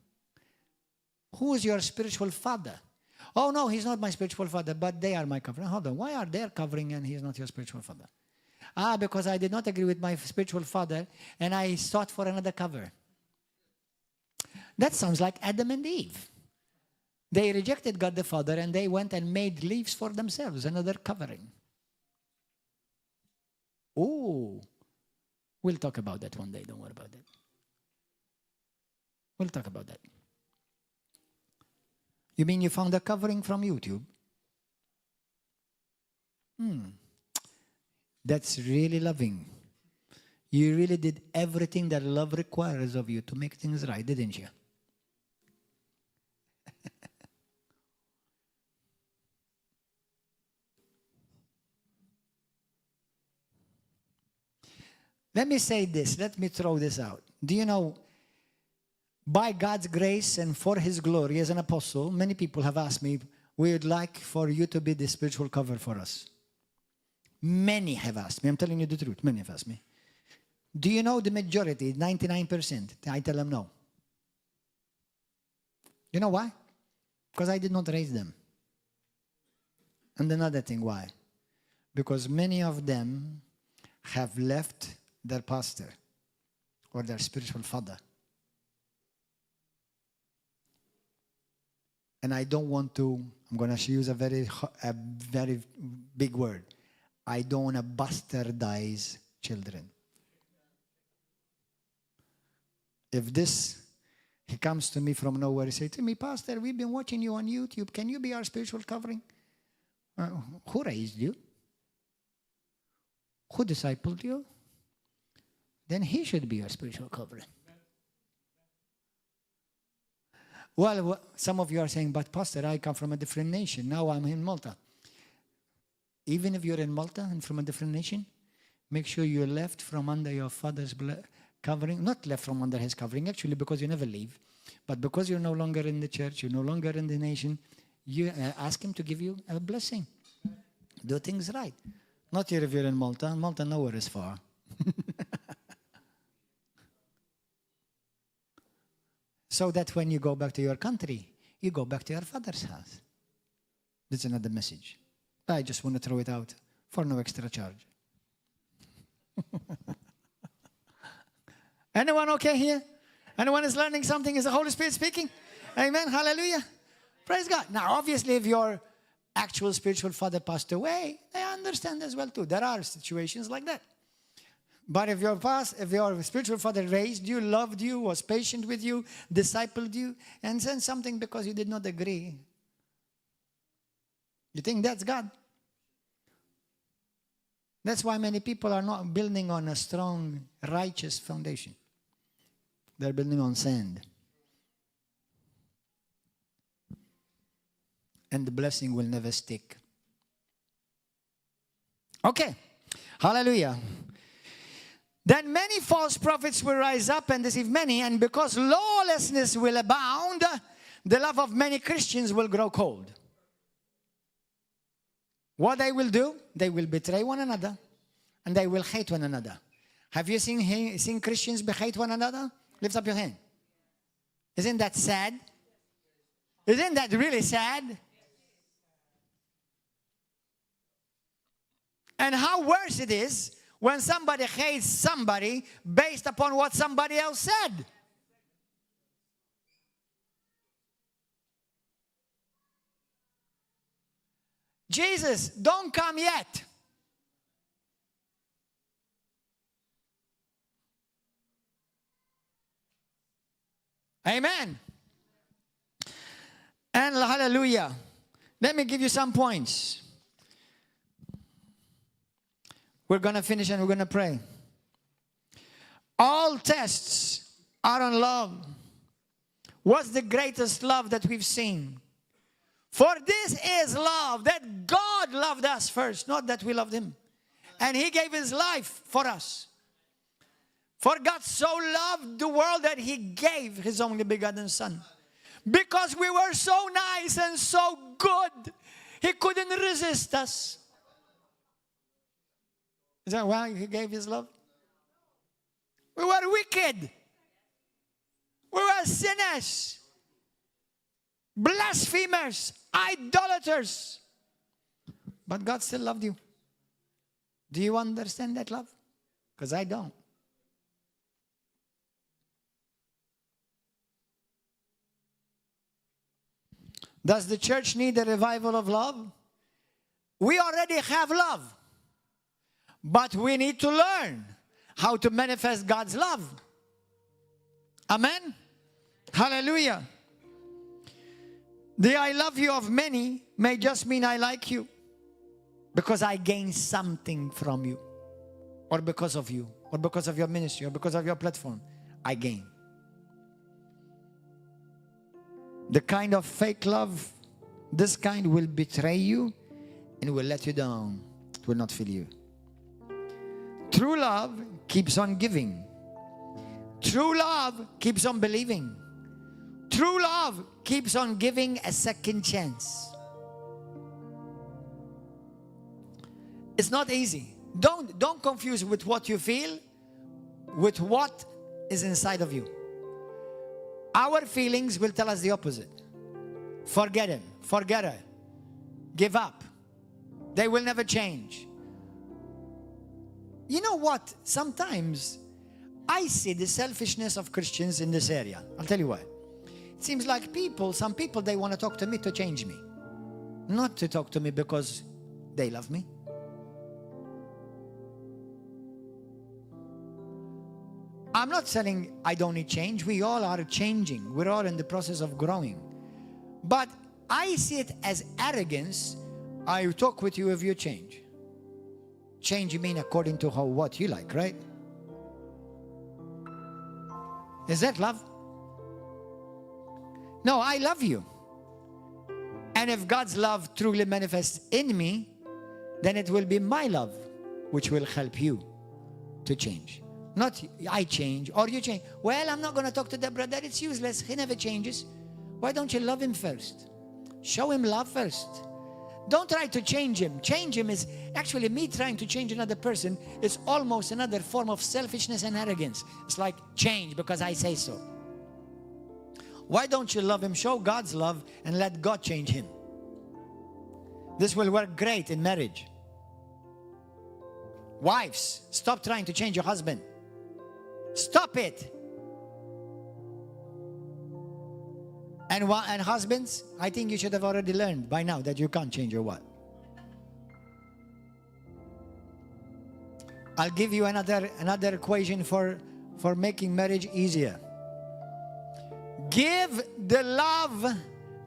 [SPEAKER 1] Who is your spiritual father? Oh no, he's not my spiritual father, but they are my covering. Hold on, why are they covering and he's not your spiritual father? Because I did not agree with my spiritual father and I sought for another cover. That sounds like Adam and Eve. They rejected God the Father and they went and made leaves for themselves, another covering. Oh, we'll talk about that one day. Don't worry about that. We'll talk about that. You mean you found a covering from YouTube? That's really loving. You really did everything that love requires of you to make things right, didn't you? Let me say this. Let me throw this out. Do you know, by God's grace and for His glory as an apostle, many people have asked me, we would like for you to be the spiritual cover for us. Many have asked me. I'm telling you the truth. Many have asked me. Do you know the majority, 99%? I tell them no. You know why? Because I did not raise them. And another thing, why? Because many of them have left their pastor or their spiritual father. And I don't want to, I'm going to use a very big word. I don't want to bastardize children. If he comes to me from nowhere, he says to me, Pastor, we've been watching you on YouTube. Can you be our spiritual covering? Who raised you? Who discipled you? Then he should be our spiritual covering. Well, some of you are saying, but Pastor, I come from a different nation. Now I'm in Malta. Even if you're in Malta and from a different nation, make sure you're left from under your father's covering. Not left from under his covering, actually, because you never leave. But because you're no longer in the church, you're no longer in the nation, you ask him to give you a blessing. Do things right. Not here if you're in Malta. Malta nowhere is far. So that when you go back to your country, you go back to your father's house. That's another message. I just want to throw it out for no extra charge. Anyone okay here? Anyone is learning something? Is the Holy Spirit speaking? Amen. Hallelujah. Praise God. Now, obviously, if your actual spiritual father passed away, I understand as well too. There are situations like that. But if your spiritual father raised you, loved you, was patient with you, discipled you, and said something because you did not agree, you think that's God? That's why many people are not building on a strong, righteous foundation. They're building on sand. And the blessing will never stick. Okay. Hallelujah. Then many false prophets will rise up and deceive many, and because lawlessness will abound, the love of many Christians will grow cold. What they will do? They will betray one another, and they will hate one another. Have you seen Christians hate one another? Lift up your hand. Isn't that sad? Isn't that really sad? And how worse it is when somebody hates somebody based upon what somebody else said. Jesus, don't come yet. Amen. And hallelujah. Let me give you some points. We're going to finish and we're going to pray. All tests are on love. What's the greatest love that we've seen? For this is love, that God loved us first, not that we loved him. And he gave his life for us. For God so loved the world that he gave his only begotten Son. Because we were so nice and so good, he couldn't resist us. Is that why he gave his love? We were wicked. We were sinners. Blasphemers. Idolaters. But God still loved you. Do you understand that love? Because I don't. Does the church need a revival of love? We already have love. But we need to learn how to manifest God's love. Amen? Hallelujah. The I love you of many may just mean I like you. Because I gain something from you. Or because of you. Or because of your ministry. Or because of your platform. I gain. The kind of fake love, this kind will betray you and will let you down. It will not fill you. True love keeps on giving. True love keeps on believing. True love keeps on giving a second chance. It's not easy. Don't confuse with what you feel with what is inside of you. Our feelings will tell us the opposite. Forget him, forget her, give up. They will never change. You know what? Sometimes I see the selfishness of Christians in this area. I'll tell you why. It seems like some people, they want to talk to me to change me. Not to talk to me because they love me. I'm not saying I don't need change. We all are changing. We're all in the process of growing. But I see it as arrogance. I talk with you if you change. Change you mean according to what you like, right? Is that love? No, I love you. And if God's love truly manifests in me, then it will be my love which will help you to change. Not I change or you change. Well, I'm not going to talk to the brother. It's useless. He never changes. Why don't you love him first? Show him love first. Don't try to change him. Change him is actually me trying to change another person. It's almost another form of selfishness and arrogance. It's like change because I say so. Why don't you love him? Show God's love and let God change him. This will work great in marriage. Wives, stop trying to change your husband. Stop it. And husbands, I think you should have already learned by now that you can't change your wife. I'll give you another equation for making marriage easier. Give the love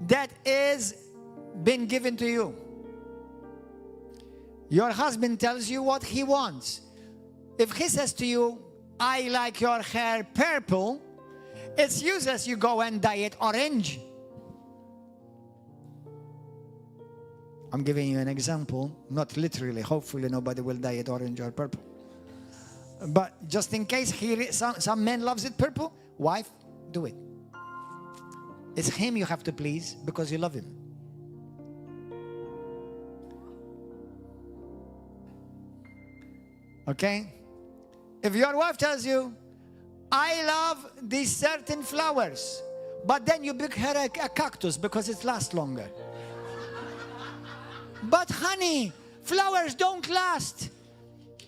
[SPEAKER 1] that is been given to you. Your husband tells you what he wants. If he says to you, I like your hair purple, it's useless you go and dye it orange. I'm giving you an example, not literally. Hopefully nobody will dye it orange or purple. But just in case some man loves it purple, wife, do it. It's him you have to please because you love him. Okay? If your wife tells you, I love these certain flowers, but then you bring her a cactus because it lasts longer. But honey, flowers don't last.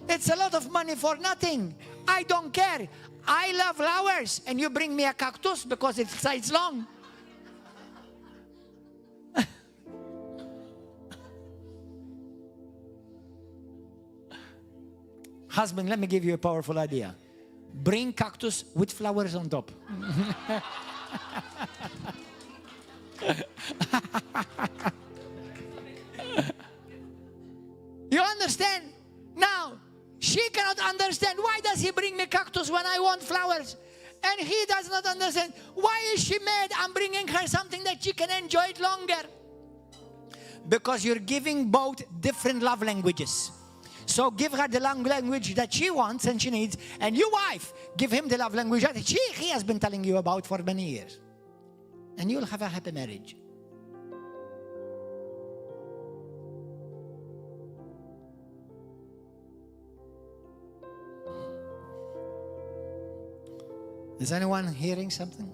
[SPEAKER 1] It's a lot of money for nothing. I don't care. I love flowers and you bring me a cactus because it's long. Husband, let me give you a powerful idea. Bring cactus with flowers on top. You understand? Now, she cannot understand. Why does he bring me cactus when I want flowers? And he does not understand. Why is she mad? I'm bringing her something that she can enjoy it longer. Because you're giving both different love languages. So give her the language that she wants and she needs. And you, wife, give him the love language that he has been telling you about for many years. And you'll have a happy marriage. Is anyone hearing something?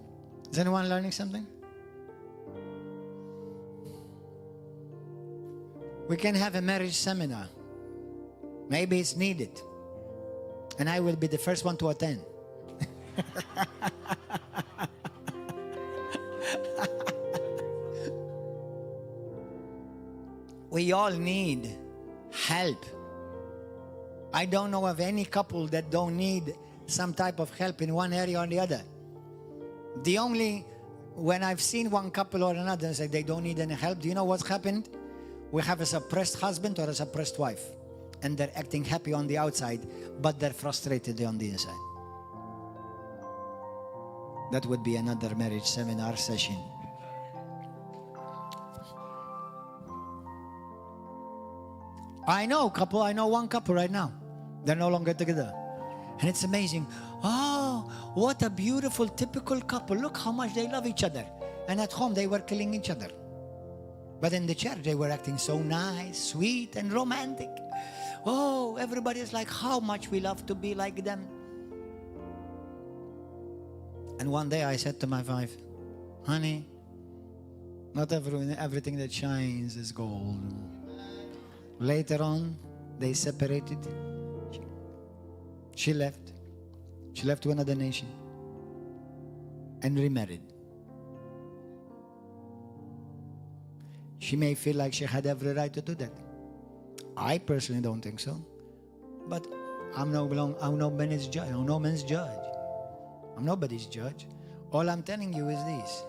[SPEAKER 1] Is anyone learning something? We can have a marriage seminar. Maybe it's needed. And I will be the first one to attend. We all need help. I don't know of any couple that don't need some type of help in one area or the other. When I've seen one couple or another say they don't need any help, do you know what's happened? We have a suppressed husband or a suppressed wife. And they're acting happy on the outside, but they're frustrated on the inside. That would be another marriage seminar session. I know one couple right now. They're no longer together. And it's amazing. Oh, what a beautiful, typical couple. Look how much they love each other. And at home, they were killing each other. But in the church, they were acting so nice, sweet, and romantic. Oh, everybody is like, how much we love to be like them. And one day I said to my wife, honey, not everything that shines is gold. Later on, they separated. She left. She left to another nation and remarried. She may feel like she had every right to do that. I personally don't think so. But I'm no man's judge. I'm no man's judge. I'm nobody's judge. All I'm telling you is this.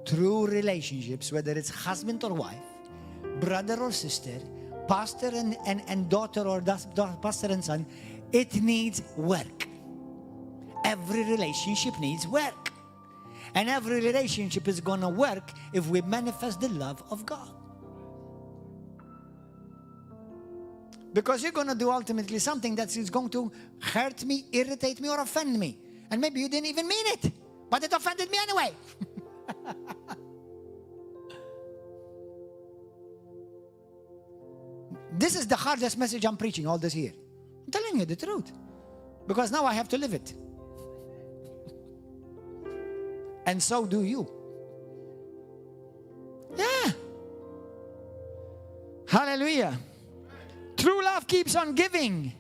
[SPEAKER 1] True relationships, whether it's husband or wife, brother or sister, pastor and daughter or pastor and son, it needs work. Every relationship needs work. And every relationship is going to work if we manifest the love of God. Because you're going to do ultimately something that is going to hurt me, irritate me, or offend me. And maybe you didn't even mean it, but it offended me anyway. This is the hardest message I'm preaching all this year. I'm telling you the truth. Because now I have to live it. And so do you. Yeah. Hallelujah. True love keeps on giving,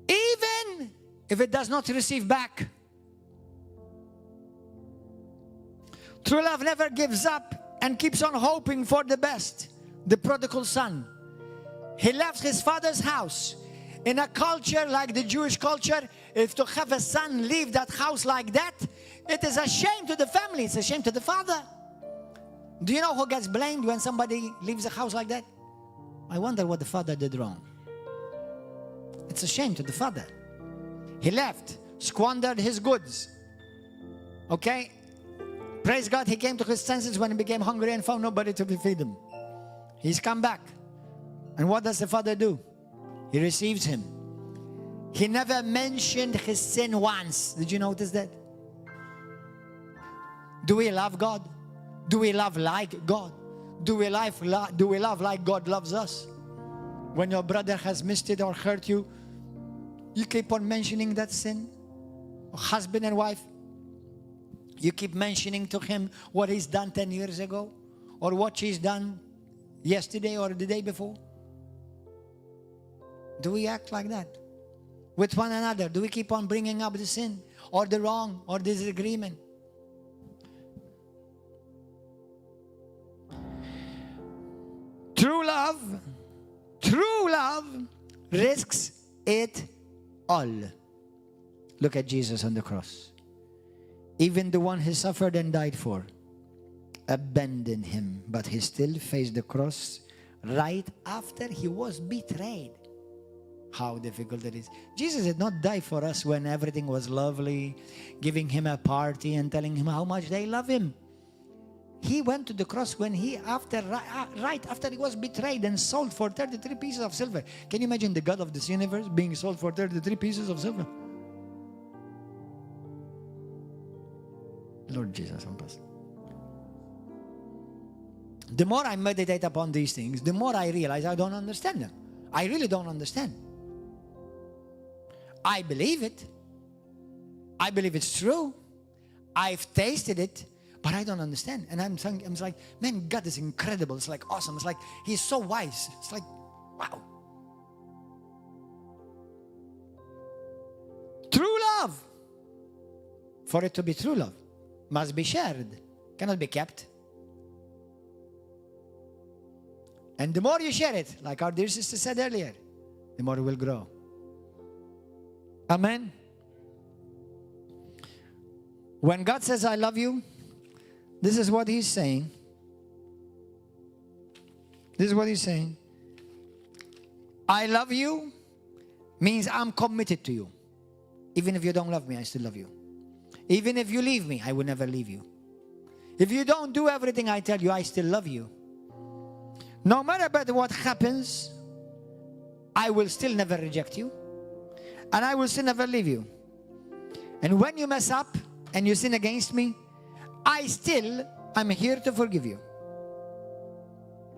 [SPEAKER 1] even if it does not receive back. True love never gives up and keeps on hoping for the best. The prodigal son. He left his father's house. In a culture like the Jewish culture, if to have a son leave that house like that, it is a shame to the family. It's a shame to the father. Do you know who gets blamed when somebody leaves a house like that? I wonder what the father did wrong. It's a shame to the father. He left, squandered his goods. Okay? Praise God, he came to his senses when he became hungry and found nobody to feed him. He's come back. And what does the father do? He receives him. He never mentioned his sin once. Did you notice that? Do we love God? Do we love like God? Do we love like God loves us? When your brother has missed it or hurt you, you keep on mentioning that sin. Husband and wife, you keep mentioning to him what he's done 10 years ago, or what she's done yesterday or the day before. Do we act like that? With one another, do we keep on bringing up the sin or the wrong or disagreement? True love risks it all. Look at Jesus on the cross. Even the one he suffered and died for abandoned him, but he still faced the cross right after he was betrayed. How difficult it is. Jesus did not die for us when everything was lovely, giving him a party and telling him how much they love him. He went to the cross when right after he was betrayed and sold for 33 pieces of silver. Can you imagine the God of this universe being sold for 33 pieces of silver? Lord Jesus, help us. The more I meditate upon these things, the more I realize I don't understand them. I really don't understand. I believe it. I believe it's true. I've tasted it. But I don't understand. And I'm like, man, God is incredible. It's like awesome. It's like he's so wise. It's like, wow. True love. For it to be true love, must be shared. Cannot be kept. And the more you share it, like our dear sister said earlier, the more it will grow. Amen. When God says, I love you, this is what he's saying. This is what he's saying. I love you means I'm committed to you. Even if you don't love me, I still love you. Even if you leave me, I will never leave you. If you don't do everything I tell you, I still love you. No matter what happens, I will still never reject you. And I will still never leave you. And when you mess up and you sin against me, I still I'm here to forgive you.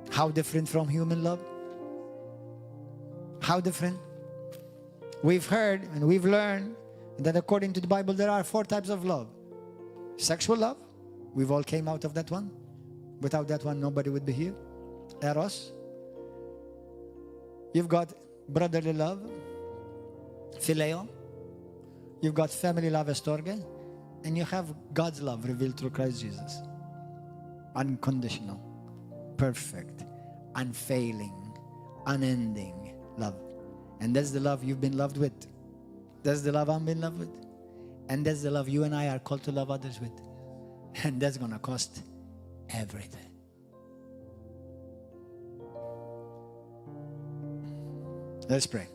[SPEAKER 1] How different from human love? How different? We've heard and we've learned that according to the Bible, there are 4 types of love. Sexual love. We've all came out of that one. Without that one, nobody would be here. Eros. You've got brotherly love. Phileo. You've got family love, estorge. And you have God's love revealed through Christ Jesus. Unconditional, perfect, unfailing, unending love. And that's the love you've been loved with. That's the love I'm in love with. And that's the love you and I are called to love others with. And that's going to cost everything. Let's pray.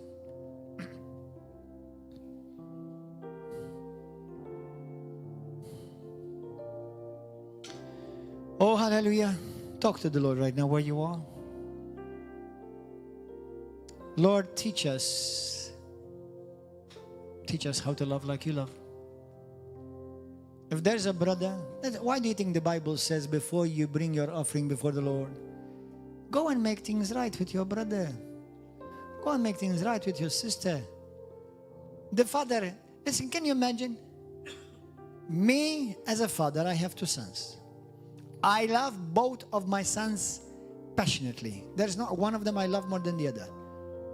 [SPEAKER 1] Oh, hallelujah. Talk to the Lord right now where you are. Lord, teach us. Teach us how to love like you love. If there's a brother, why do you think the Bible says before you bring your offering before the Lord, go and make things right with your brother. Go and make things right with your sister. The father, listen, can you imagine? Me as a father, I have 2 sons. I love both of my sons passionately. There's not one of them I love more than the other.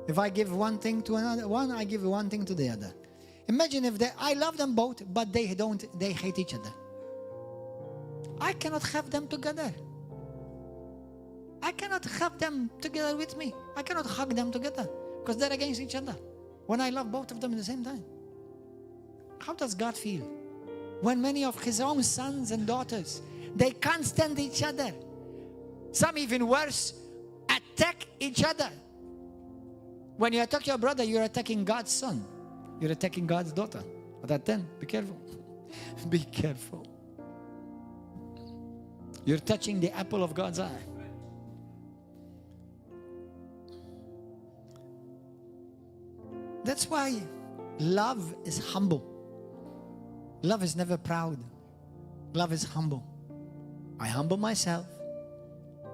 [SPEAKER 1] If I give one thing to another one, I give one thing to the other. Imagine if I love them both, but they hate each other. I cannot have them together. I cannot have them together with me. I cannot hug them together because they're against each other. When I love both of them at the same time. How does God feel? When many of his own sons and daughters, they can't stand each other. Some even worse, attack each other. When you attack your brother, you're attacking God's son. You're attacking God's daughter. But at 10, be careful. Be careful. You're touching the apple of God's eye. That's why love is humble. Love is never proud. Love is humble. I humble myself.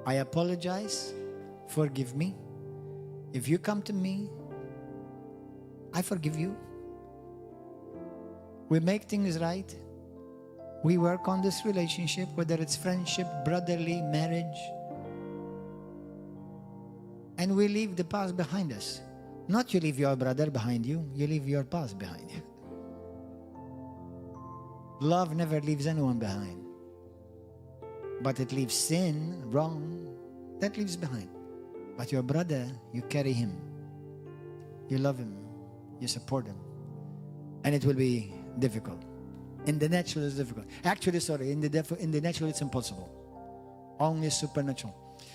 [SPEAKER 1] I apologize. Forgive me. If you come to me, I forgive you. We make things right. We work on this relationship, whether it's friendship, brotherly, marriage. And we leave the past behind us. Not you leave your brother behind you, you leave your past behind you. Love never leaves anyone behind. But it leaves sin, wrong, that leaves behind. But your brother, you carry him. You love him. You support him. And it will be difficult. In the natural, it's difficult. Actually, sorry, in the natural, it's impossible. Only supernatural.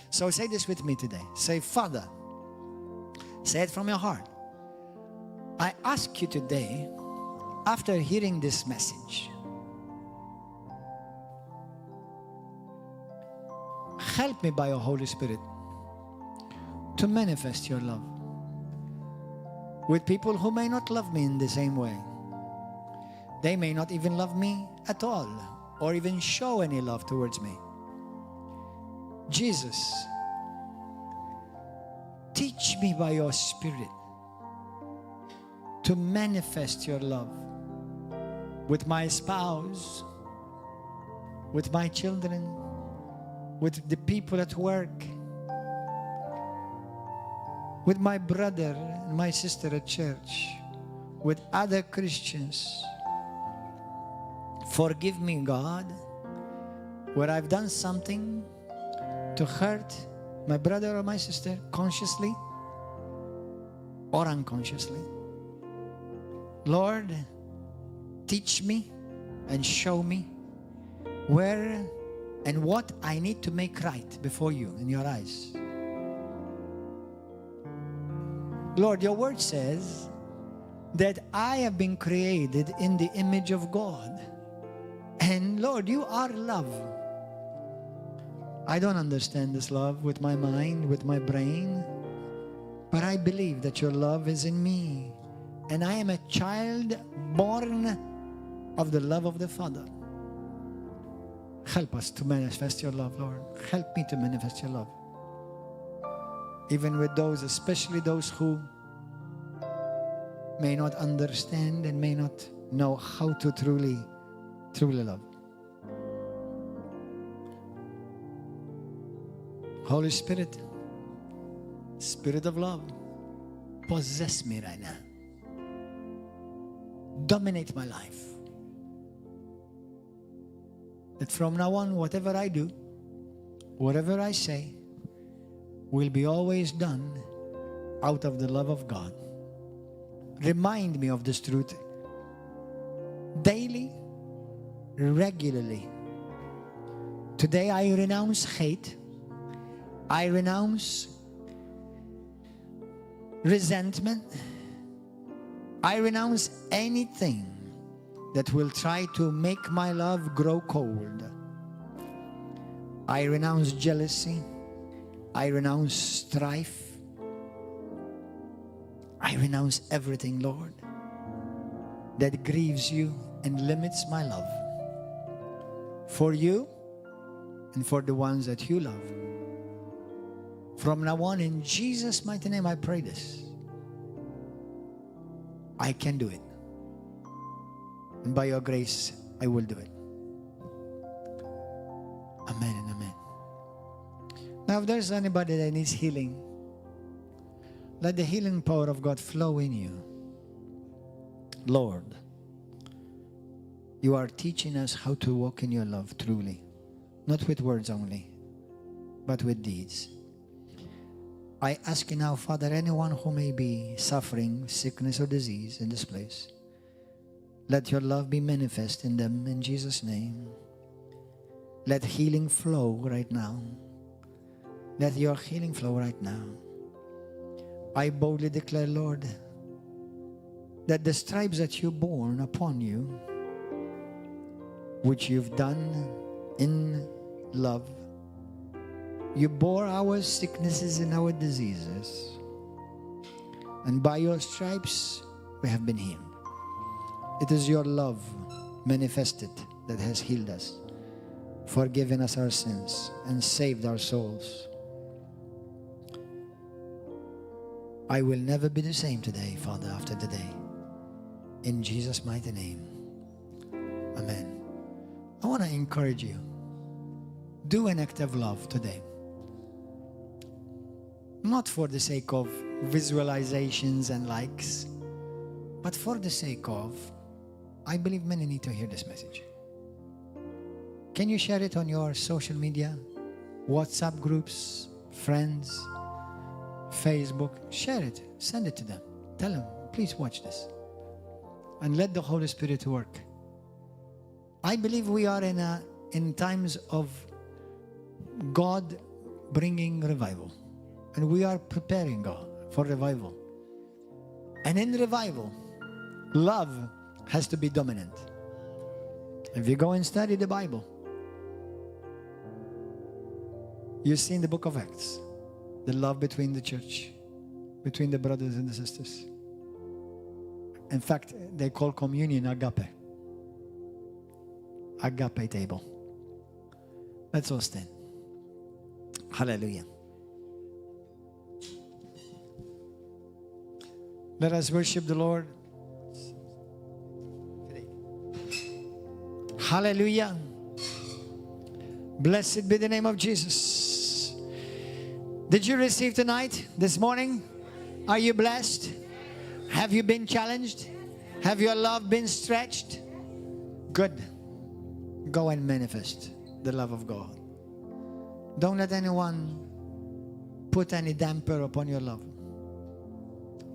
[SPEAKER 1] So say this with me today. Say, Father, say it from your heart. I ask you today, after hearing this message, help me by your Holy Spirit to manifest your love with people who may not love me in the same way. They may not even love me at all or even show any love towards me. Jesus, teach me by your Spirit to manifest your love with my spouse, with my children, with the people at work, with my brother and my sister at church, with other Christians. Forgive me, God, where I've done something to hurt my brother or my sister consciously or unconsciously. Lord, teach me and show me where and what I need to make right before you in your eyes. Lord, your word says that I have been created in the image of God. And Lord, you are love. I don't understand this love with my mind, with my brain, but I believe that your love is in me. And I am a child born of the love of the Father. Help us to manifest your love, Lord. Help me to manifest your love. Even with those, especially those who may not understand and may not know how to truly love. Holy Spirit, Spirit of love, possess me right now. Dominate my life. That from now on, whatever I do, whatever I say, will be always done out of the love of God. Remind me of this truth daily, regularly. Today I renounce hate. I renounce resentment. I renounce anything that will try to make my love grow cold. I renounce jealousy. I renounce strife. I renounce everything, Lord, that grieves you and limits my love for you and for the ones that you love. From now on, in Jesus' mighty name, I pray this. I can do it. And by your grace, I will do it. Amen and amen. Now, if there's anybody that needs healing, let the healing power of God flow in you. Lord, you are teaching us how to walk in your love truly, not with words only, but with deeds. I ask you now, Father, anyone who may be suffering sickness or disease in this place, let your love be manifest in them in Jesus' name. Let healing flow right now. Let your healing flow right now. I boldly declare, Lord, that the stripes that you borne upon you, which you've done in love, you bore our sicknesses and our diseases, and by your stripes we have been healed. It is your love manifested that has healed us, forgiven us our sins, and saved our souls. I will never be the same today, Father, after today. In Jesus' mighty name. Amen. I want to encourage you. Do an act of love today. Not for the sake of visualizations and likes, but for the sake of, I believe many need to hear this message. Can you share it on your social media, WhatsApp groups, friends, Facebook? Share it. Send it to them. Tell them, please watch this. And let the Holy Spirit work. I believe we are in times of God bringing revival. And we are preparing God for revival. And in revival, love has to be dominant. If you go and study the Bible, you see in the book of Acts, the love between the church, between the brothers and the sisters. In fact, they call communion agape. Agape table. Let's all stand. Hallelujah. Let us worship the Lord. Hallelujah. Blessed be the name of Jesus. Did you receive tonight, this morning? Are you blessed? Have you been challenged? Have your love been stretched? Good. Go and manifest the love of God. Don't let anyone put any damper upon your love.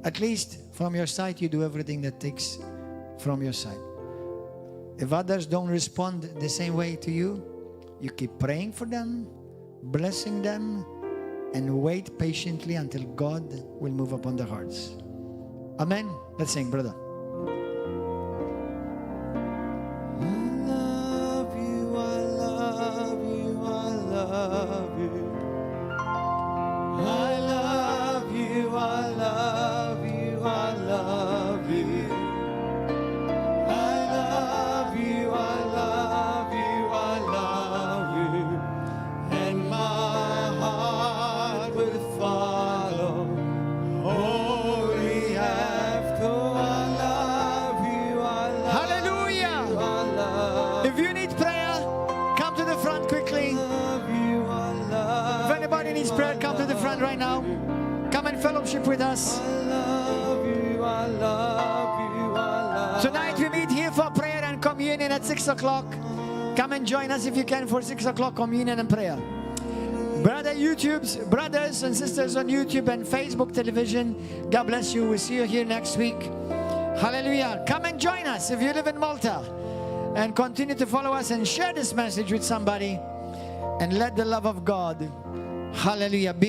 [SPEAKER 1] At least from your side, you do everything that takes from your side. If others don't respond the same way to you, you keep praying for them, blessing them, and wait patiently until God will move upon their hearts. Amen. Let's sing, brother.
[SPEAKER 3] I love you, I love you, I love you.
[SPEAKER 1] brother, come to the front right now. Come and fellowship with us. Tonight we meet here for prayer and communion at 6 o'clock. Come and join us if you can for 6 o'clock communion and prayer. Brothers and sisters on YouTube and Facebook television, God bless you. We'll see you here next week. Hallelujah. Come and join us if you live in Malta. And continue to follow us and share this message with somebody. And let the love of God, hallelujah, be